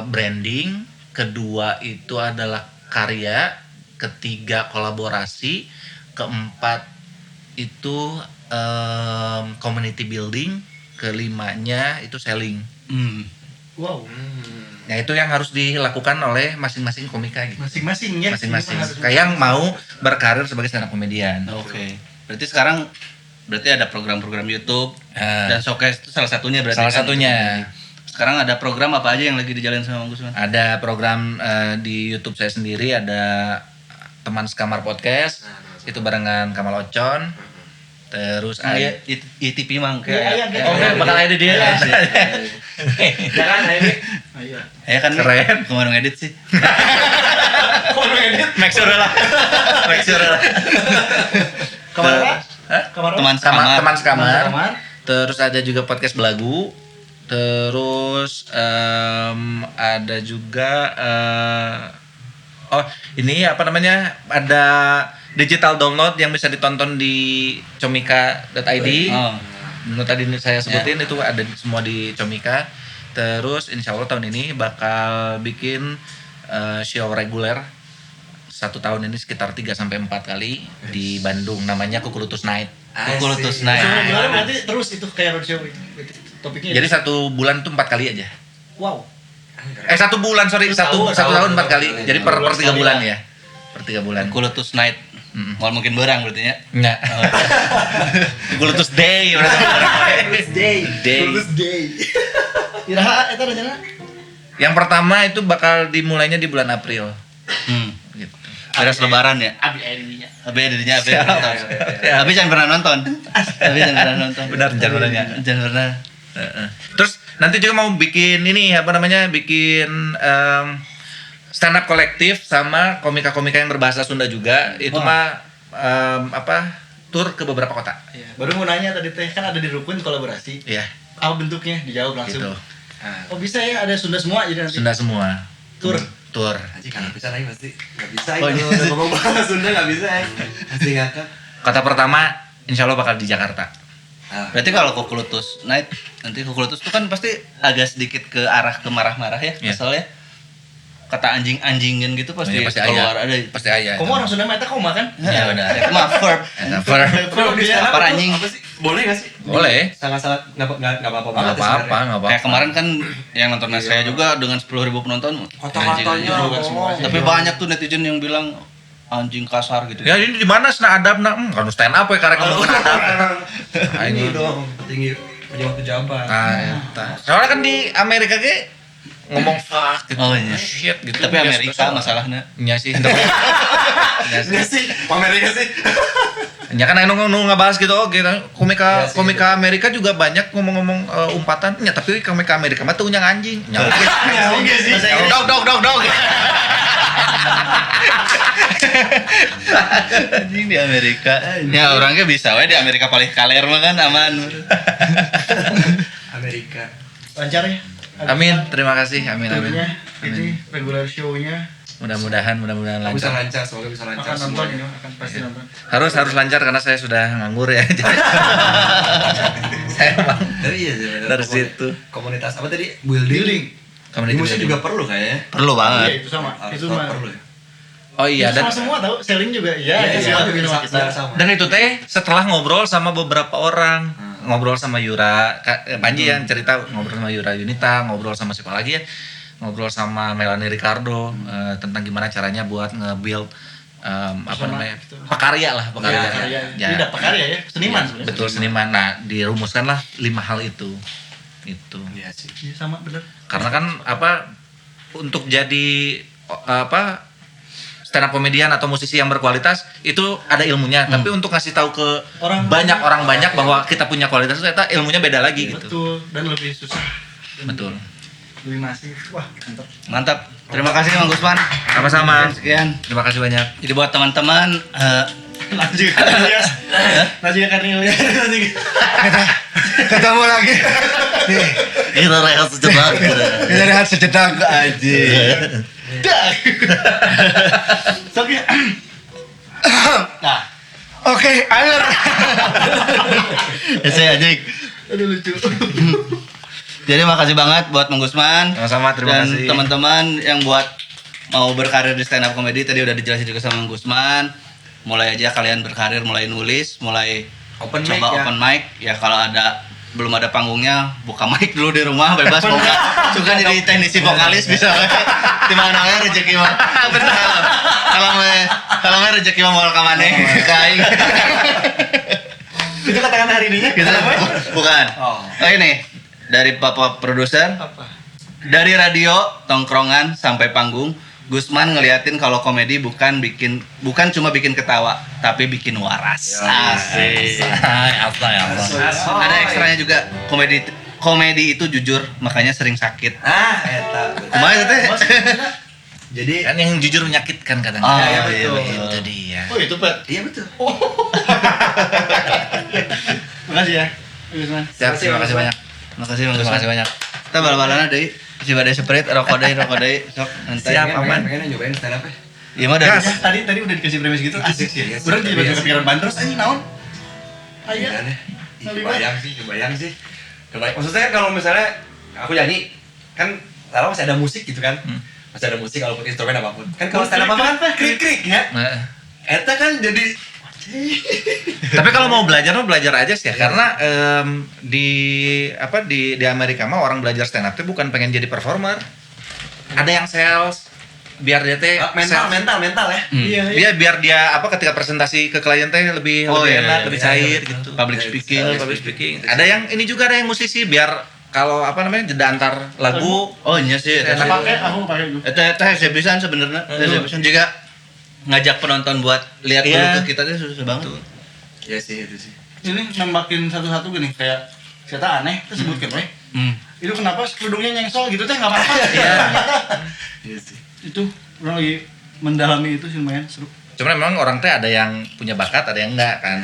branding, kedua itu adalah karya, ketiga kolaborasi, keempat itu community building, kelimanya itu selling. Wow. Nah itu yang harus dilakukan oleh masing-masing komika gitu. Masing-masing ya. Masing-masing. Kayak yang mau berkarir sebagai stand up comedian. Oke. Berarti sekarang ada program-program YouTube dan showcase itu salah satunya berarti. Salah satunya. Sekarang ada program apa aja yang lagi dijalin sama Gusman? Ada program di YouTube saya sendiri, ada Teman Sekamar Podcast. Itu barengan Kamal Ocon. Terus ada ITP mang kayak. bakal ada dia. jangan ini Ya kan keren. Kemana ngedit sih? Make sure lah. Kamar Teman Sekamar. Terus ada juga podcast Belagu. Terus ada juga ini apa namanya, ada digital download yang bisa ditonton di comika.id. Tadi saya sebutin itu ada semua di Comika. Terus insya Allah tahun ini bakal bikin show reguler 1 tahun ini sekitar 3-4 kali di Bandung, namanya Kukulutus Night. Kukulutus Night. Sebenarnya berarti terus itu kayak roadshow topiknya. Jadi 1 bulan tuh 4 kali aja. Wow. 1 bulan sorry, 1 tahun 4 kali. Jadi per 3 bulan ya. Per 3 bulan. Kukulutus Night. Mau mungkin berang berarti ya. Enggak. Kukulutus Day berarti. Day. Iraha eta rencana? Yang pertama itu bakal dimulainya di bulan April. Gitu. Beres lebaran ya. Abi edinya. Abi nonton. Abi jangan pernah nonton. Benar, jangan pernah. Terus nanti juga mau bikin ini bikin stand up kolektif sama komika-komika yang berbahasa Sunda juga. Itu mah tur ke beberapa kota. Iya. Baru mau nanya tadi teh kan ada di rukun kolaborasi. Iya. Apa bentuknya? Dijawab langsung. Gitu. Oh bisa ya, ada Sunda semua jadi nanti. Sunda semua. Tur. Anjing kan bisa lagi pasti nggak bisa kalau udah ngomong bahasa Sunda nggak bisa pasti ngakak. Kota pertama insya Allah bakal di Jakarta. Berarti kalau Kukulutus naik, nanti Kukulutus itu kan pasti agak sedikit ke arah ke marah-marah ya, Iya. keselnya. Kata anjing-anjingin gitu pasti, Pasti keluar aya. ada. Pasti aya. Kamu orang Sunda mah eta koma kan? Ya udah. Itu mah verb. Kalau di stand up Para tuh anjing. apa sih? Boleh nggak sih? Boleh. Sangat-sangat nggak apa-apa banget. Nggak apa-apa, nggak apa-apa. Kayak kemarin kan yang nonton saya juga dengan 10.000 penonton. Kata-katanya Anjing. Tapi banyak tuh netizen yang bilang anjing kasar gitu. Ya ini di mana sena adabna? Kan stand up ya karek ngomong adab. Ini dong, tinggi pejabat-pejabat. Ah, eta. Soalnya kan di Amerika ge ngomong fuck gitu. Oh, iya. Shit gitu. Tapi Biasa- Amerika biasa. masalahnya. Nya sih. Nya sih. Iya sih, Amerika sih. Ya kan anu ngebahas gitu oke komika Ya sih, komika Amerika juga banyak ngomong-ngomong umpatan ya tapi komika Amerika mah tuh nyang anjing. Nya oke. Oke sih. Dog. Anjing di Amerika. Ya orangnya bisa we di Amerika paling kaler mah kan aman. Amerika. Lancar ya. Amin, terima kasih. Amin. Turnya, Amin. ini regular show-nya Mudah-mudahan Bisa lancar. lancar, semoga bisa lancar akan nonton semuanya. ini akan pasti nonton. Harus lancar karena saya sudah nganggur ya. Jadi saya emang Tapi iya sih, bener. dari situ. Komunitas apa tadi? Building. Di Community musik building. juga perlu kayaknya. Perlu Iya banget. itu sama. Harus Itu mah. perlu ya. Oh iya Itu dan sama semua tahu. Selling juga. Iya, itu iya, sama bikin sama kita. sama. dan itu teh setelah ngobrol sama beberapa orang, ngobrol sama Yura, Panji yang cerita ngobrol sama Yura Yunita, ngobrol sama siapa lagi ya? Ngobrol sama Melanie Ricardo tentang gimana caranya buat nge-build apa Sama namanya? gitu. Pekarya lah, pekarya. Iya, karya. Ya. Ini udah pekarya ya, seniman sebenarnya. Betul seniman. Nah, dirumuskanlah 5 hal itu. Itu. Iya sih. Iya sama bener. Karena kan apa untuk jadi apa stand up komedian atau musisi yang berkualitas itu ada ilmunya, tapi untuk ngasih tahu ke Orang banyak banyak. orang banyak bahwa kita punya kualitas itu ternyata ilmunya beda lagi gitu. Betul dan lebih susah. Dan Betul. lebih masif. Wah, mantap. Mantap. Terima kasih Bang Gusman. Sama-sama. Sekian. Terima kasih banyak. Jadi buat teman-teman Najwa Karnias. Najwa Karnias. ketemu lagi. Kita rehat sejenak. Kita lihat sejenak aja. Sok ya. Nah. Oke, alir. Saya anjing. Aduh lucu. Jadi makasih banget buat Bang Gusman. Sama-sama, terima Dan kasih. teman-teman yang buat mau berkarir di stand up comedy tadi udah dijelasin juga sama Bang Gusman. Mulai aja kalian berkarir, mulai nulis, mulai Open mic coba ya. open mic. Ya kalau belum ada panggungnya, buka mic dulu di rumah bebas mau nggak suka jadi teknisi vokalis bisa. Di mana ya rezeki mah. Benar. Kalau mah rezeki mah mau rekamannya. Kain. Itu katakan hari ininya. Gitu. Bukan. Oh. Ini dari Papa produser, Apa? dari radio tongkrongan sampai panggung, Gusman ngeliatin kalau komedi bukan cuma bikin ketawa, tapi bikin waras. Asik. Ada ekstranya juga. Komedi itu jujur, makanya sering sakit. Eta. Kumaha itu teh? Jadi Kan yang jujur menyakitkan katanya. Oh, iya, iya, betul. betul. Itu dia. Oh itu Pak. iya betul. Makasih ya. Gusman. Siap, terima kasih banyak. Makasih Bang Terima Gusman. kasih banyak. Kita bal-balana deui. Si badai sprite, rokok deui sok nanti. Siap. Pengen- aman. Pengen nyobain stand up ya. Iya mah dari Tadi udah dikasih premis gitu asik sih. Iya, Udah iya, tiba-tiba iya, kepikiran ban terus anjing naon? Iya Aya. deh. Kebayang sih. Maksudnya kan kalau misalnya aku nyanyi kan sekarang masih ada musik gitu kan. Masih ada musik walaupun instrumen apapun. Kan kalau stand up apa kan krik-krik ya. Nah, Eta kan jadi tapi kalau mau belajar mah belajar aja sih ya karena di Amerika mah orang belajar stand up tuh bukan pengen jadi performer. Ada yang sales biar dia teh sales. mental ya. Iya. Dia biar dia ketika presentasi ke klien teh lebih iya, enak, iya, lebih iya, cair iya, gitu. public speaking. Public speaking. Ada yang ini juga ada yang musisi biar kalau jeda antar lagu. Oh iya sih. Saya Eta Pakai aku pakai dulu. hese pisan sebenarnya. Hese pisan juga ngajak penonton buat lihat Iya. dulu ke kita tuh susah banget. Iya sih itu sih. Ini nambahin satu-satu gini kayak siapa aneh terus sebutkan weh. Itu kenapa kerudungnya nyengsol gitu teh enggak apa-apa. Iya sih. Itu orang lagi mendalami itu sih lumayan seru. Cuman memang orang teh ada yang punya bakat, ada yang enggak kan.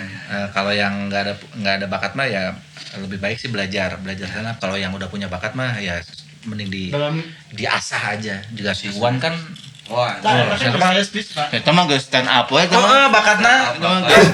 Kalau yang enggak ada bakat mah ya lebih baik sih belajar sana. Kalau yang udah punya bakat mah ya mending Dalam diasah aja. Juga si Iwan kan Wah, nah, saya saya mah- Pak. Kita mah geus stand up we bakatna Kita mah geus